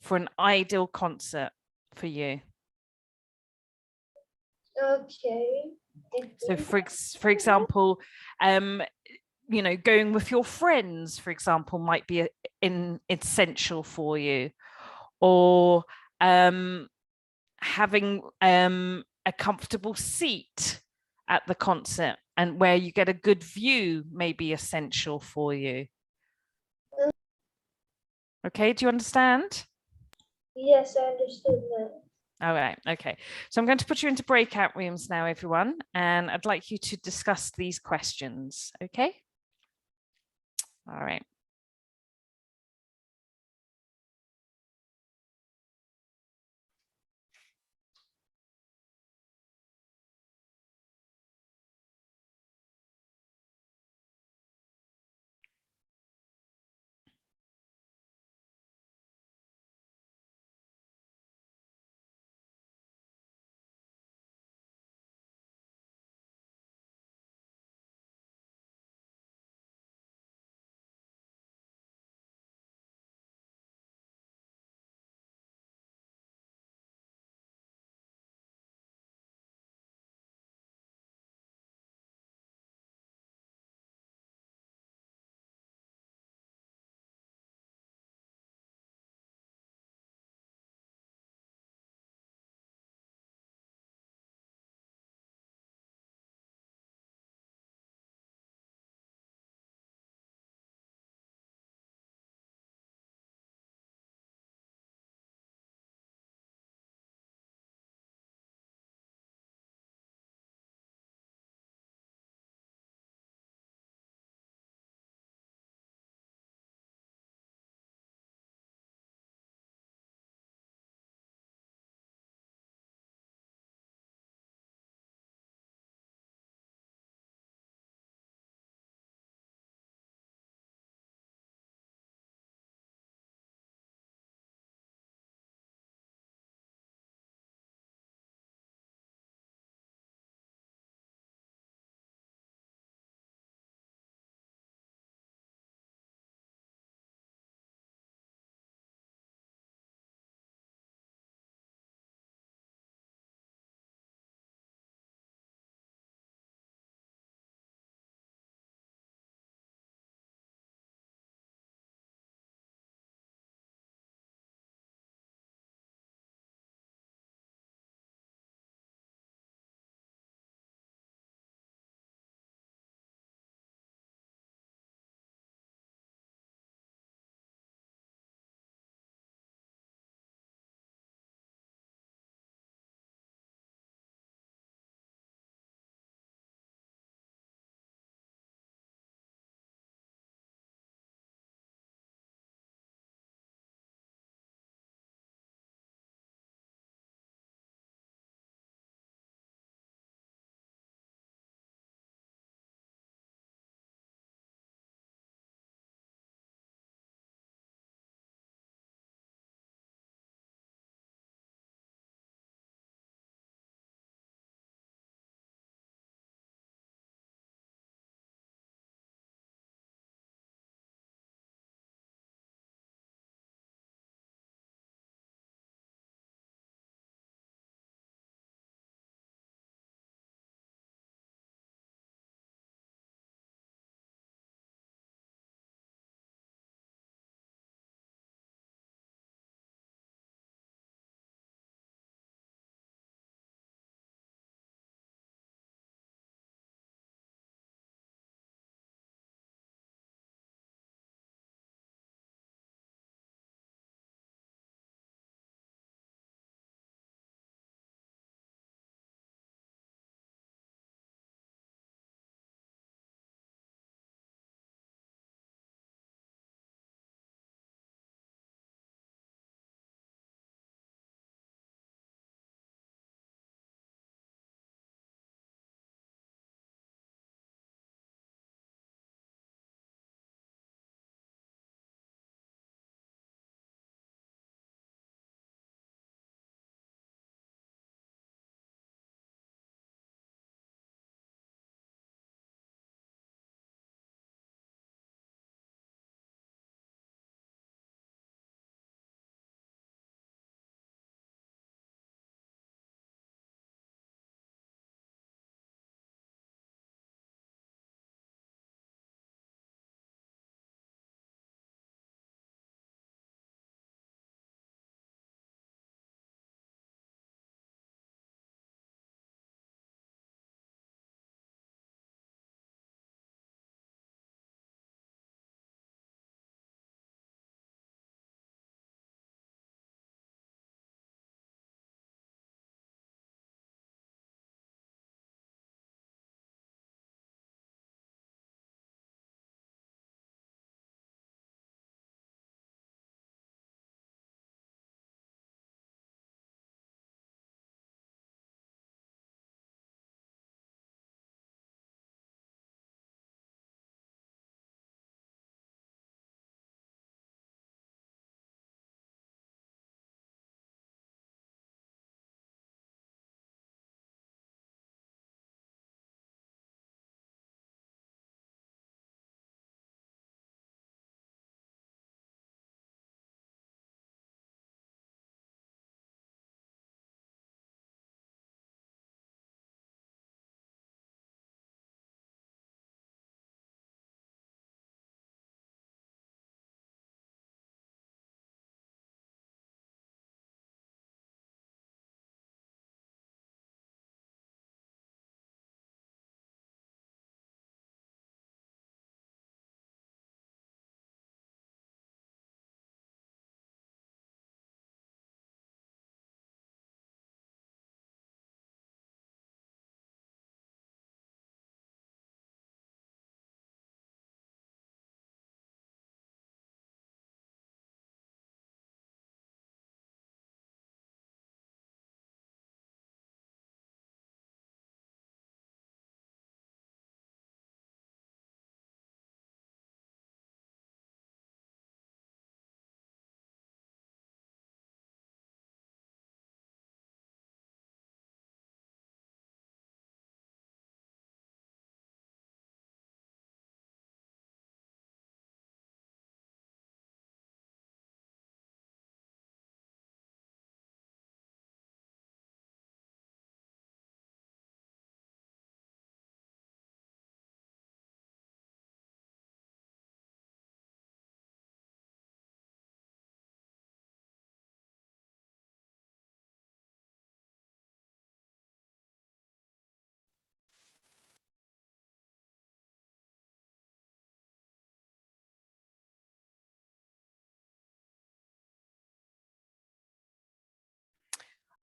for an ideal concert for you? Okay. So for example, you know, going with your friends, for example, might be essential for you, or having a comfortable seat at the concert and where you get a good view may be essential for you. Okay, do you understand? Yes, I understood now. All right, okay. So I'm going to put you into breakout rooms now, everyone, and I'd like you to discuss these questions, okay? All right.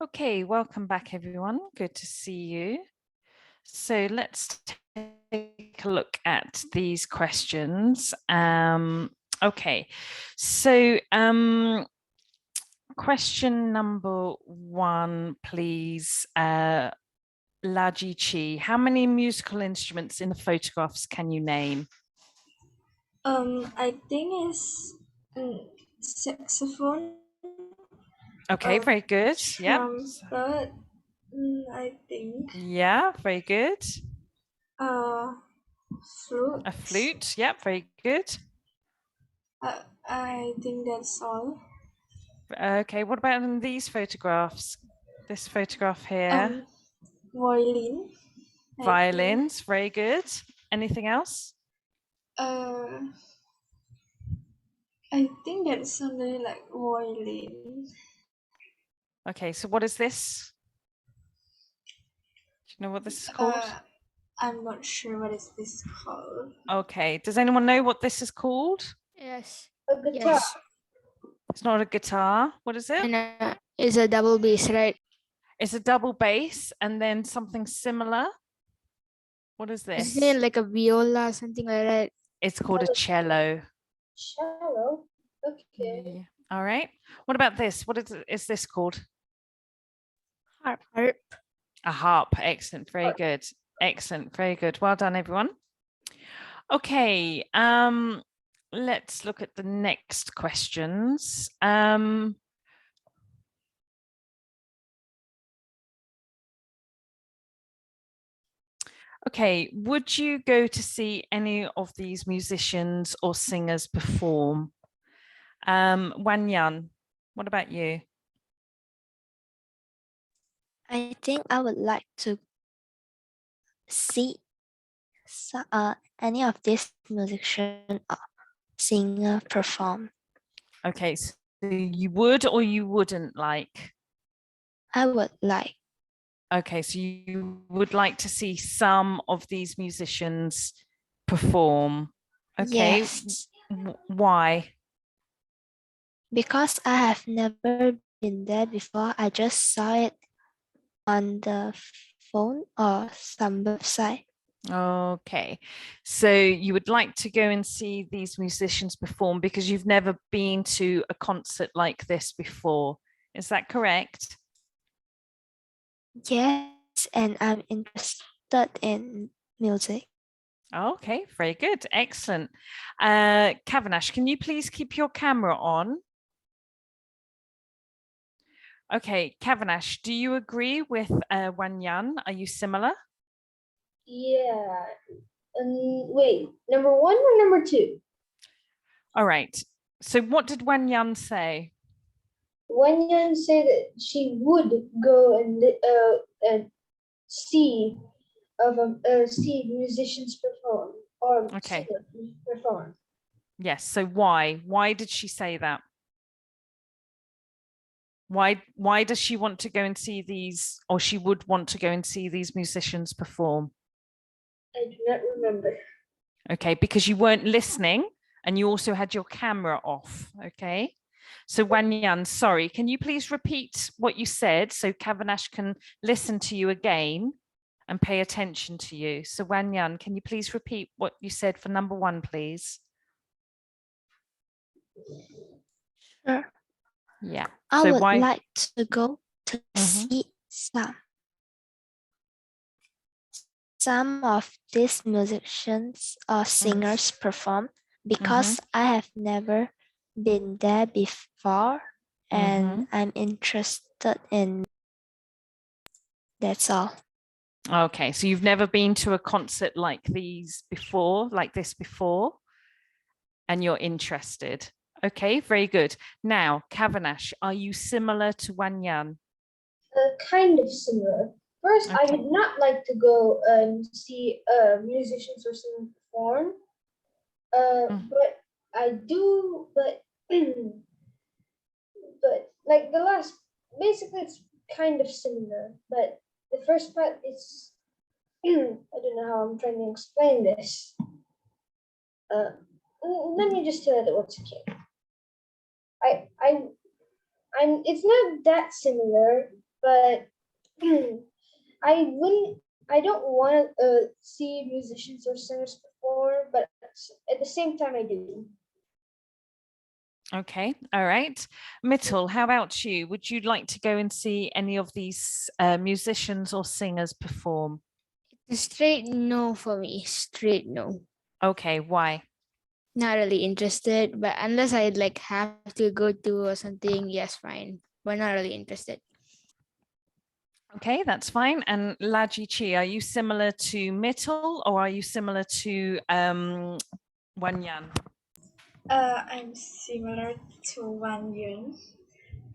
Okay, welcome back everyone. Good to see you. So let's take a look at these questions. Okay, so question number 1, please. Laji Chi, how many musical instruments in the photographs can you name? I think it's saxophone, Okay, very good. Yeah. trumpet, I think, Yeah, very good. flute. A flute. Yeah, very good. I think that's all. Okay, what about in these photographs? This photograph here. Violin. I think. Violins, very good. Anything else? I think that's something like violin. Okay, so what is this? Do you know what this is called? I'm not sure what is this called. Okay, does anyone know what this is called? Yes. A guitar. Yes. It's not a guitar. What is it? And it's a double bass, right? It's a double bass and then something similar. What is this? Isn't it like a viola, something like that? It's called a cello. Cello. Okay. Yeah. All right. What about this? What is this called? Harp. A harp. Excellent. Very good. Excellent. Very good. Well done, everyone. Okay. Let's look at the next questions. Okay, would you go to see any of these musicians or singers perform? Wan Yan, what about you? I think I would like to see any of these musician or singer perform. Okay, so you would or you wouldn't like? I would like. Okay, so you would like to see some of these musicians perform. Okay, Yes, why? because I have never been there before. I just saw it on the phone or some website. Okay, so you would like to go and see these musicians perform because you've never been to a concert like this before. Is that correct? Yes, and I'm interested in music. Okay, very good. Excellent. Kavanash, can you please keep your camera on? Okay, Kavanash, do you agree with Wan Yan? Are you similar? Yeah. Wait, number 1 or number 2? All right. So what did Wan Yan say? Wenyan said that she would go and see see musicians perform or Okay. singers perform. Yes. So why? Why did she say that? Why does she want to go and see these, or she would want to go and see these musicians perform? I do not remember. Okay, because you weren't listening and you also had your camera off. Okay. So Wan Yan, sorry, can you please repeat what you said so Kavanash can listen to you again and pay attention to you? So Wan Yan, can you please repeat what you said for number 1, please? Sure. Yeah. I So would why? like to go to Mhm. see some of these musicians or singers perform because I have never been there before and I'm interested in. That's all. Okay, so you've never been to a concert like these before, like this before, and you're interested. Okay, very good. Now, Kavanash, are you similar to Wan Yan? Kind of similar. First, I Okay. would not like to go and see musicians or singers perform. But I do. But but like the last, basically, it's kind of similar. But the first part is I don't know how I'm trying to explain this. Let me just tell it once again. I'm. It's not that similar. but I don't want to see musicians or singers perform, but at the same time I do. Okay, all right. Mittel, how about you? Would you like to go and see any of these musicians or singers perform? A straight no for me. Straight no. Okay, why? Not really interested, but unless I like have to go to or something, yes, fine. But not really interested. Okay, that's fine. And Laji Chi, are you similar to Mittel or are you similar to Wanyan? I'm similar to Wan Yun.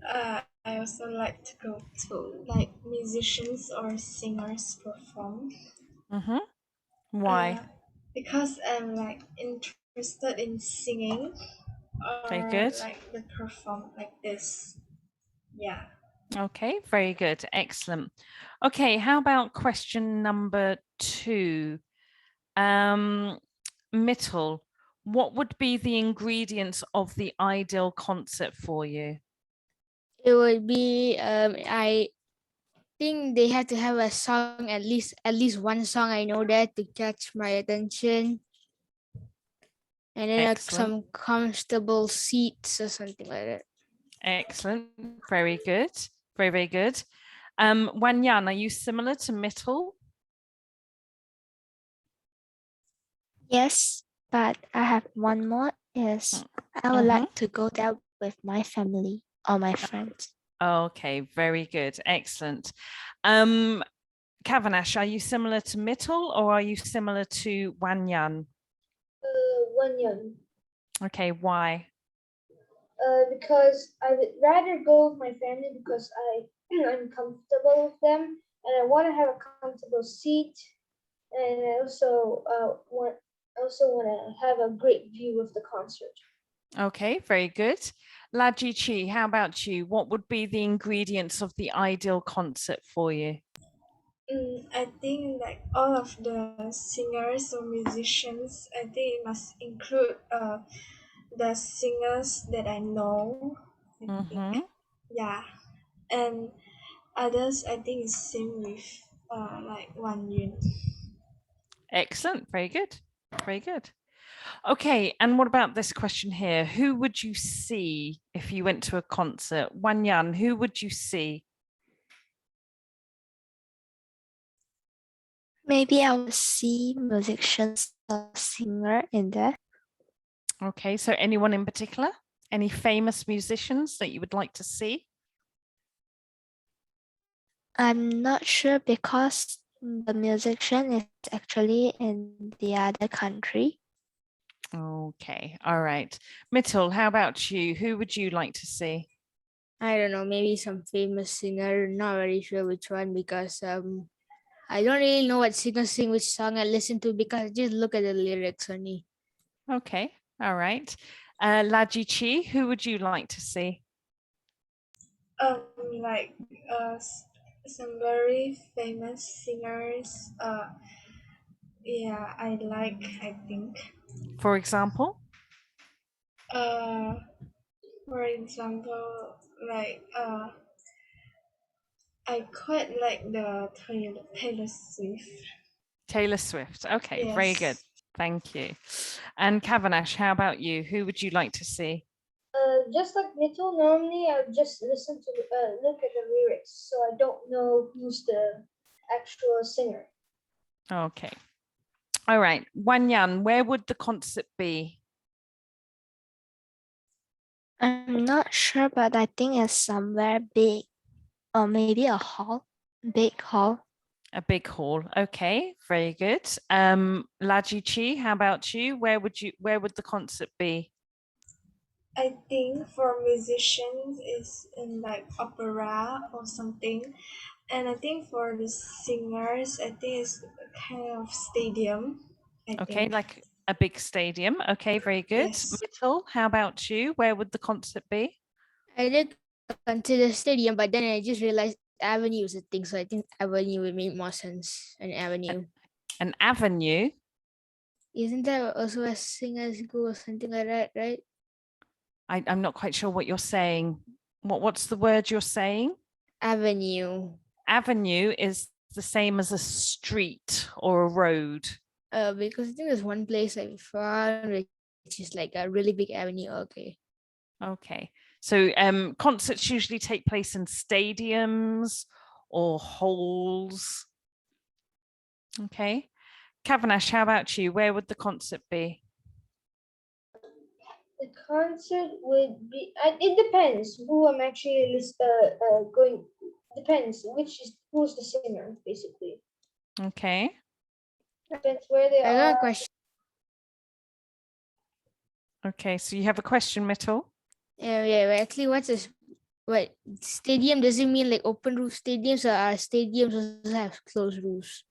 I also like to go to like musicians or singers perform. Mm-hmm. Why? Because I'm like interested in singing Very or good. like the perform like this. Yeah. Okay, very good. Excellent. Okay, how about question number 2? Mittel, what would be the ingredients of the ideal concert for you? It would be I think they have to have a song, at least one song I know that to catch my attention. And then like Excellent. some comfortable seats or something like that. Excellent. Very good. Very, very good. Wanyan, are you similar to Mittel? Yes, but I have one more is I would like to go there with my family or my friends. Okay, very good. Excellent. Kavanash, are you similar to Mittel or are you similar to Wanyan? One young. Okay, why? Because I would rather go with my family because I'm comfortable with them and I want to have a comfortable seat, and I also want to have a great view of the concert. Okay, very good. Laji Chi, how about you? What would be the ingredients of the ideal concert for you? I think like all of the singers or musicians, I think it must include the singers that I know. I think. Yeah, and others I think is same with like Wan Yun. Excellent, very good. Very good. Okay, and what about this question here? Who would you see if you went to a concert? Wanyan, who would you see? Maybe I will see musicians or singer in there. Okay, so anyone in particular? Any famous musicians that you would like to see? I'm not sure because the musician is actually in the other country. Okay, all right. Mittel, how about you? Who would you like to see? I don't know, maybe some famous singer, not very sure which one because I don't really know what singer sing which song I listen to because I just look at the lyrics only. Okay, all right. Laji Chi, who would you like to see? Like some very famous singers. Yeah, I think. For example? Uh, for example, like I quite like the Taylor Swift. Taylor Swift. Okay, very good. Yes. Thank you. And Kavanash, how about you? Who would you like to see? Just like Mitchell, normally I would just listen to look at the lyrics, so I don't know who's the actual singer. Okay. All right. Wanyan, where would the concert be? I'm not sure, but I think it's somewhere big or maybe a hall, big hall. A big hall. Okay, very good. Laji Chi, how about you? Where would the concert be? I think for musicians is in like opera or something, and I think for the singers, I think it's kind of stadium. I Okay, think. like a big stadium. Okay, very good. Yes. Mitchell, how about you? Where would the concert be? I did consider stadium, but then I just realized avenue is a thing, so I think avenue would make more sense. An avenue. An avenue. Isn't there also a singer's go or something like that, right? I'm not quite sure what you're saying. What's the word you're saying? Avenue. Avenue is the same as a street or a road. Because I think there's one place I found which is like a really big avenue. Okay. Okay. So concerts usually take place in stadiums or halls. Okay. Kavanash, how about you? Where would the concert be? The concert would be. It depends who I'm actually going. Depends who's the singer basically. Okay. Depends where they I got a are. question. Okay. So you have a question, Mittel? Yeah, but actually, what stadium does it mean? Like open roof stadiums, or are stadiums also have closed roofs?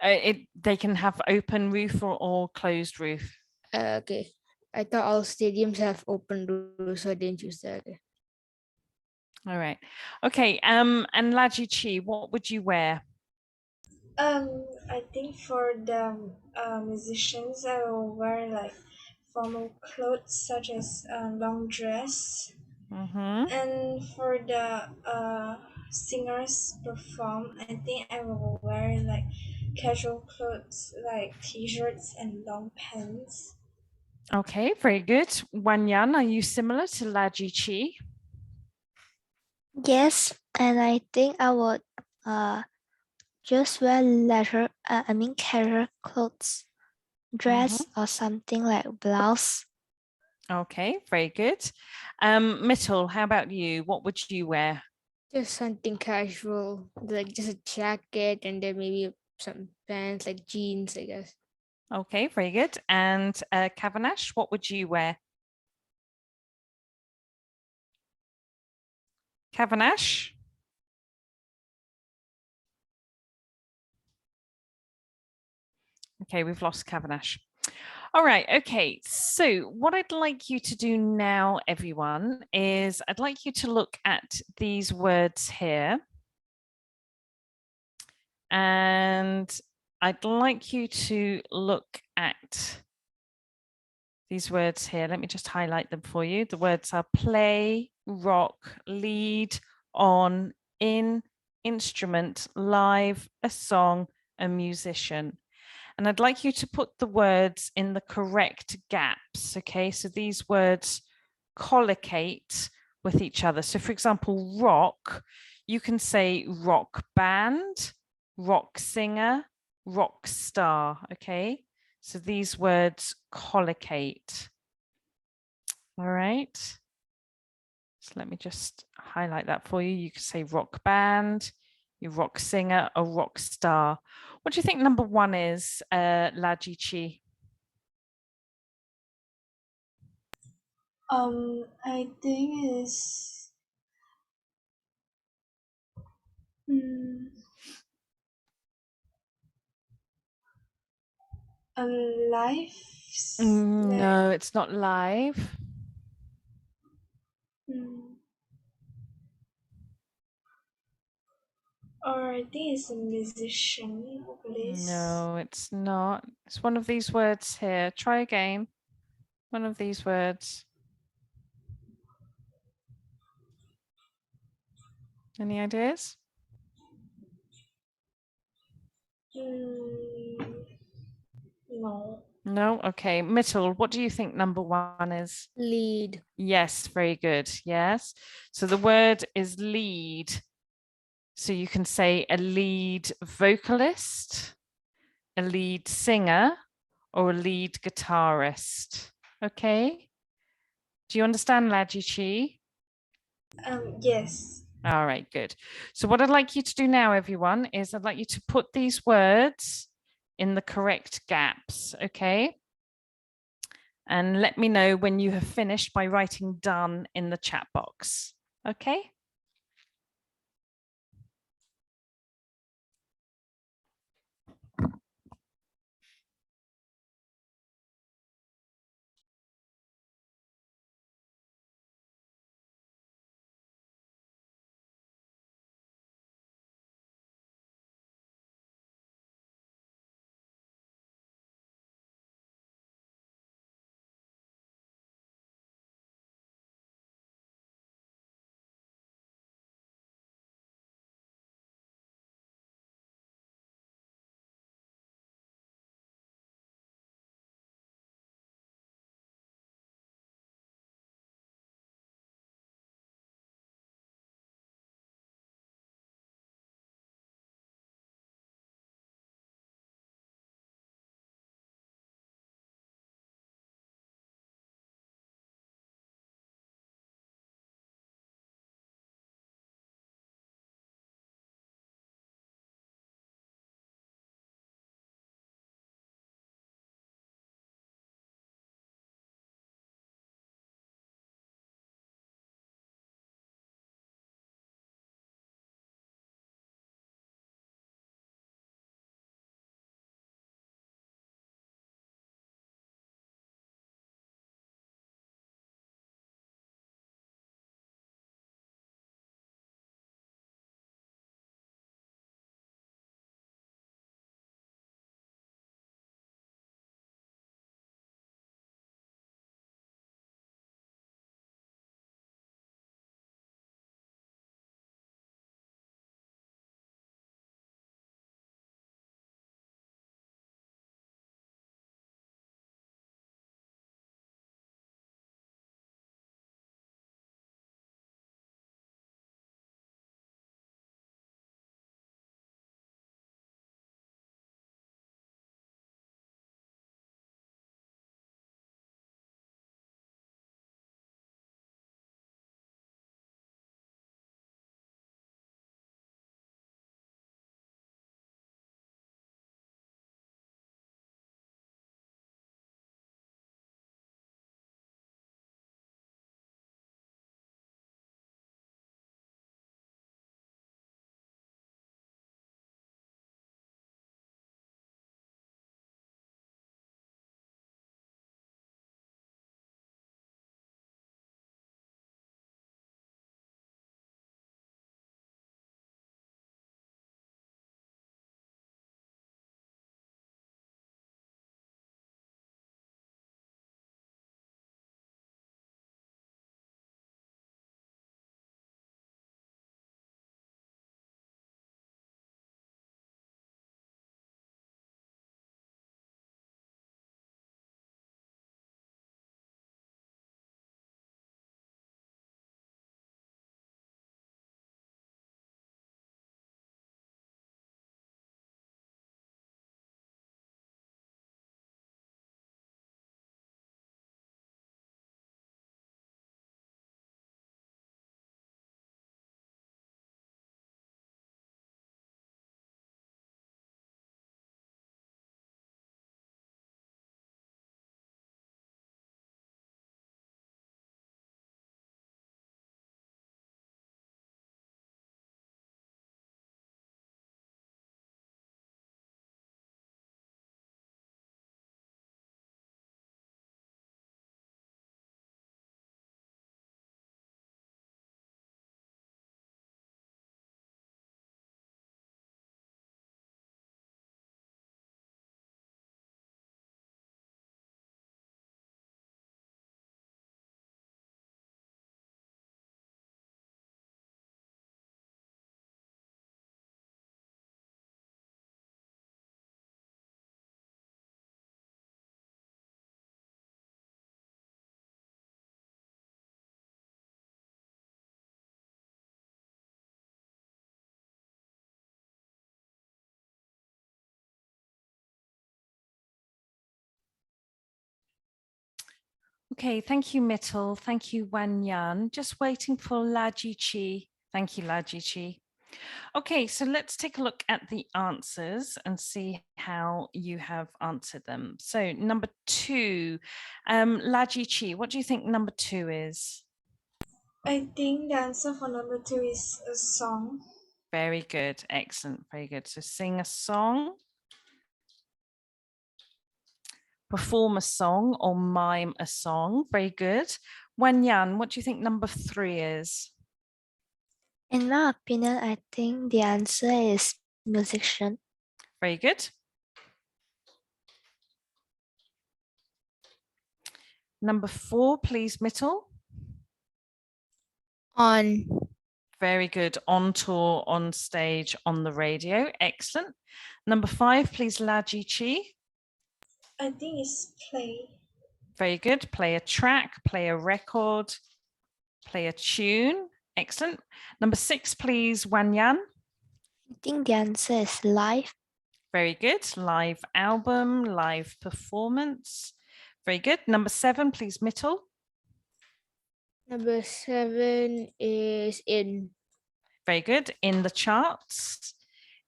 They can have open roof or closed roof. Okay. I thought all stadiums have open roofs, so I didn't choose that. Okay. All right. Okay. And Laji Chi, what would you wear? I think for the musicians, I will wear like formal clothes such as long dress. Mm-hmm. And for the singers perform, I think I will wear like casual clothes like t-shirts and long pants. Okay, very good. Wanyan, are you similar to Laji Chi? Yes, and I think I would just wear casual clothes, dress or something like blouse. Okay, very good. Mittel, how about you? What would you wear? Just something casual, like just a jacket and then maybe some pants, like jeans, I guess. Okay, very good. And Kavanash, what would you wear? Kavanash? Okay, we've lost Kavanash. All right, okay. So what I'd like you to do now, everyone, is I'd like you to look at these words here. And I'd like you to look at these words here. Let me just highlight them for you. The words are play, rock, lead, on, in, instrument, live, a song, a musician. And I'd like you to put the words in the correct gaps. Okay, so these words collocate with each other. So for example, rock, you can say rock band, rock singer, rock star. Okay, so these words collocate. All right. So let me just highlight that for you. You can say rock band, you rock singer, a rock star. What do you think number one is, Laji Chi? I think is mm, life. No, it's not live. Mm, or I think it's a musician, please. No, it's not. It's one of these words here. Try again. One of these words. Any ideas? No. No? Okay. Mittel, what do you think number one is? Lead. Yes, very good. Yes. So the word is lead. So you can say a lead vocalist, a lead singer, or a lead guitarist. Okay. Do you understand, Laji Chi? Yes. All right, good. So what I'd like you to do now, everyone, is I'd like you to put these words in the correct gaps, okay? And let me know when you have finished by writing done in the chat box, okay? Okay, thank you, Mittel. Thank you, Wanyan. Just waiting for Lajichi. Thank you, Lajichi. Okay, so let's take a look at the answers and see how you have answered them. So number 2, Lajichi, what do you think number 2 is? I think the answer for number 2 is a song. Very good, excellent, very good. So sing a song, perform a song or mime a song. Very good. Wanyan, what do you think number 3 is? In my opinion, I think the answer is musician. Very good. Number 4, please, Mittel. On. Very good. On tour, on stage, on the radio. Excellent. Number 5, please, Lajichi. I think it's play. Very good. Play a track, play a record, play a tune. Excellent. Number 6, please, Wanyan. I think the answer is live. Very good. Live album, live performance. Very good. Number 7, please, Mittel. Number 7 is in. Very good. In the charts,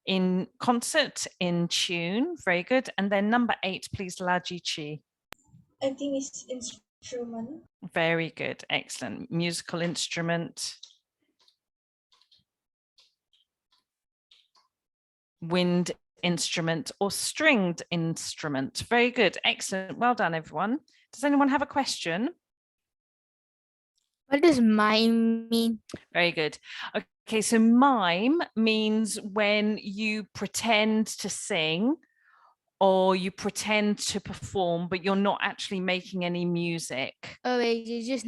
in concert, in tune. Very good. And then number 8, please, Lajichi. I think it's instrument. Very good. Excellent. Musical instrument. Wind instrument or stringed instrument. Very good. Excellent. Well done, everyone. Does anyone have a question? What does mime mean? Very good. Okay, so mime means when you pretend to sing or you pretend to perform, but you're not actually making any music. Oh, wait, you're just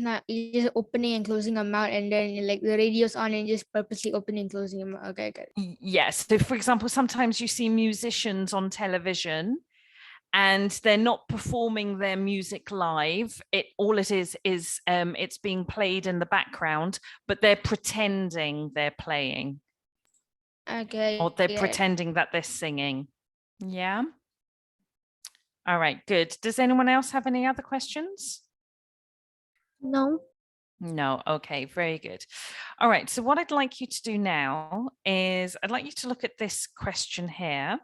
opening and closing a mouth, and then like the radio's on and just purposely opening and closing your mouth. Okay, good. Yes. So, for example, sometimes you see musicians on television and they're not performing their music live. All it is it's being played in the background, but they're pretending they're playing. Okay. Or they're yeah. pretending that they're singing. Yeah. All right, good. Does anyone else have any other questions? No. No. Okay, very good. All right. So what I'd like you to do now is I'd like you to look at this question here.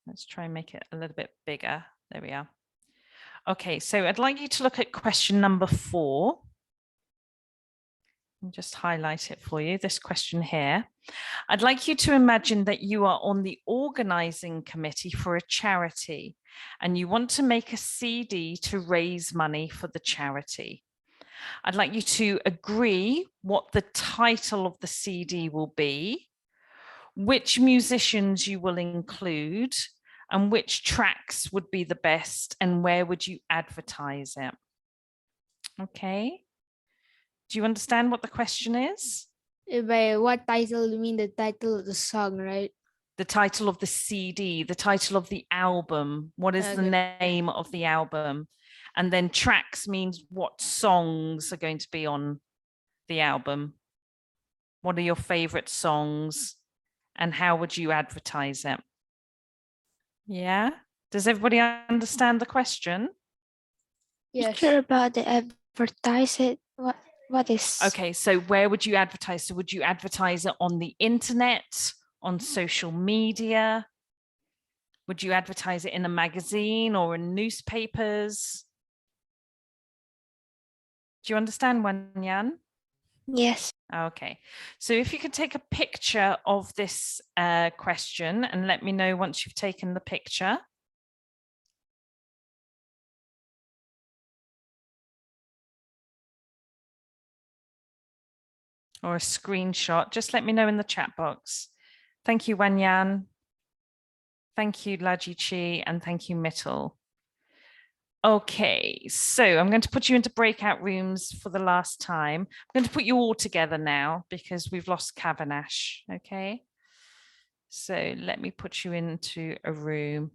Let's try and make it a little bit bigger. There we are. Okay, so I'd like you to look at question number 4. I'll just highlight it for you, this question here. I'd like you to imagine that you are on the organizing committee for a charity and you want to make a CD to raise money for the charity. I'd like you to agree what the title of the CD will be, which musicians you will include, and which tracks would be the best and where would you advertise it. Okay. Do you understand what the question is? By what title do you mean? The title of the song, right? The title of the CD, the title of the album. What is the name of the album? And then tracks means what songs are going to be on the album. What are your favorite songs? And how would you advertise it? Yeah. Does everybody understand the question? Yes. Sure about the advertise it. What is? Okay, so where would you advertise? So would you advertise it on the internet, on social media? Would you advertise it in a magazine or in newspapers? Do you understand, Wanyan? Yes. Okay, so if you could take a picture of this question and let me know once you've taken the picture. Or a screenshot, just let me know in the chat box. Thank you, Wanyan. Thank you, Lajichi, and thank you, Mittel. Okay, so I'm going to put you into breakout rooms for the last time. I'm going to put you all together now because we've lost Kavanash, okay? So let me put you into a room.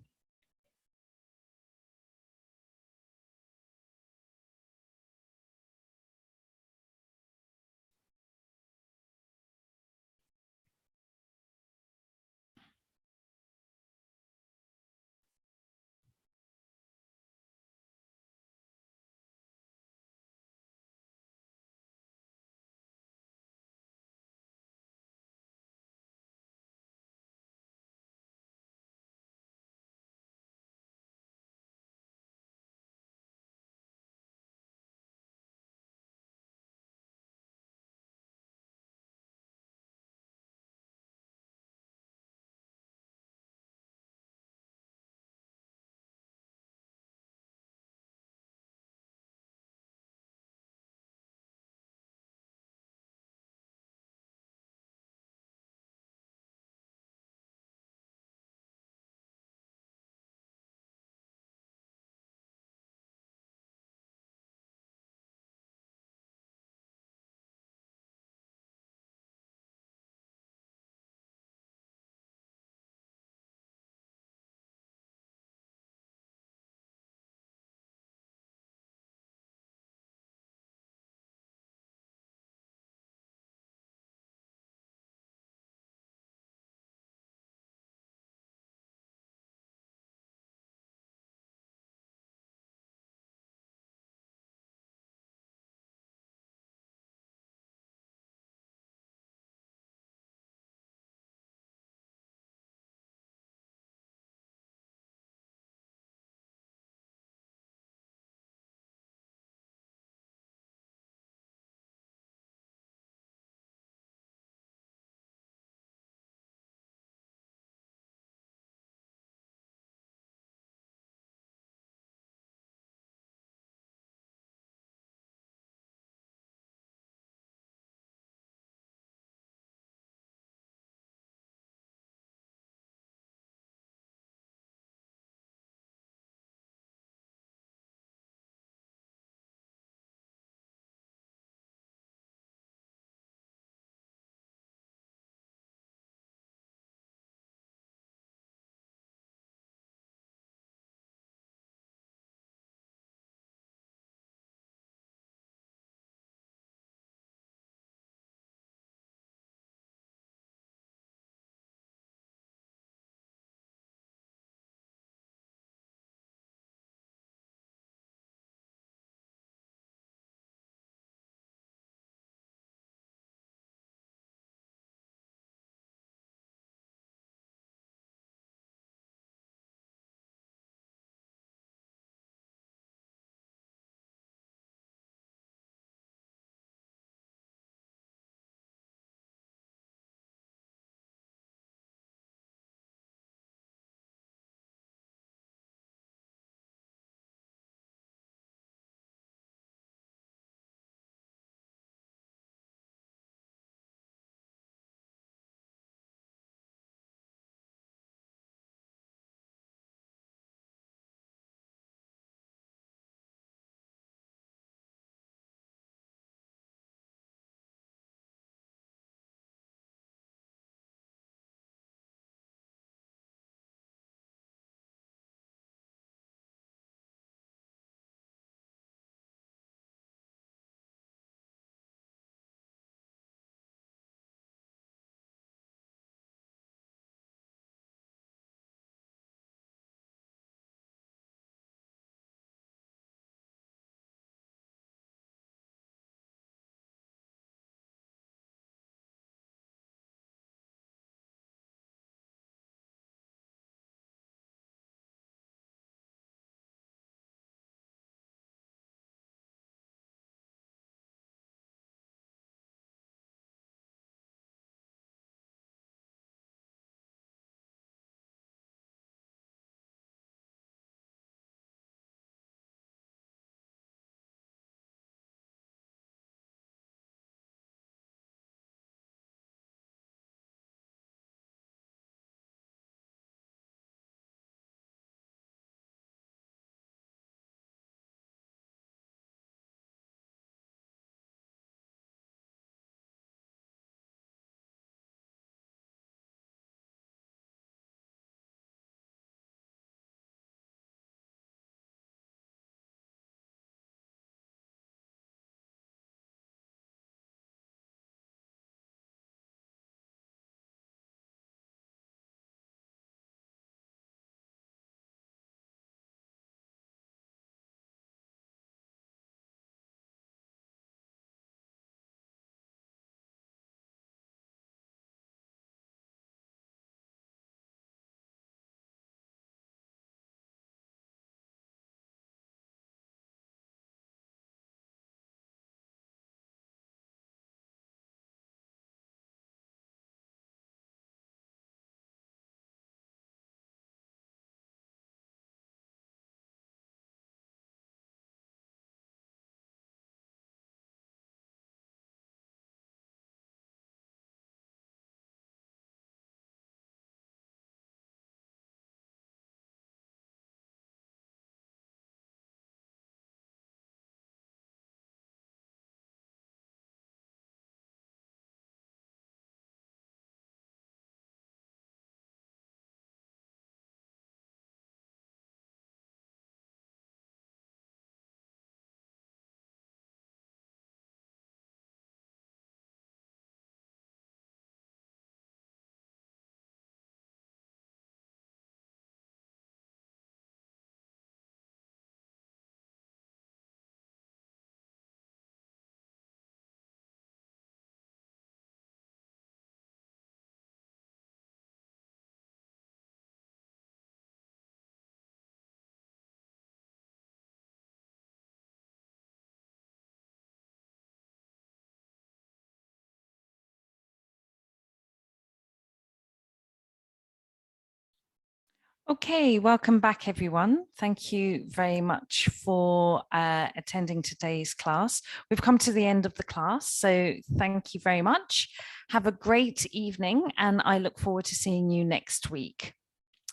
Okay, welcome back, everyone. Thank you very much for attending today's class. We've come to the end of the class, so thank you very much. Have a great evening, and I look forward to seeing you next week.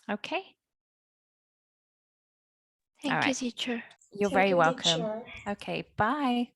Okay. Thank All you, right. teacher. You're Thank very you, welcome. teacher. Okay, bye.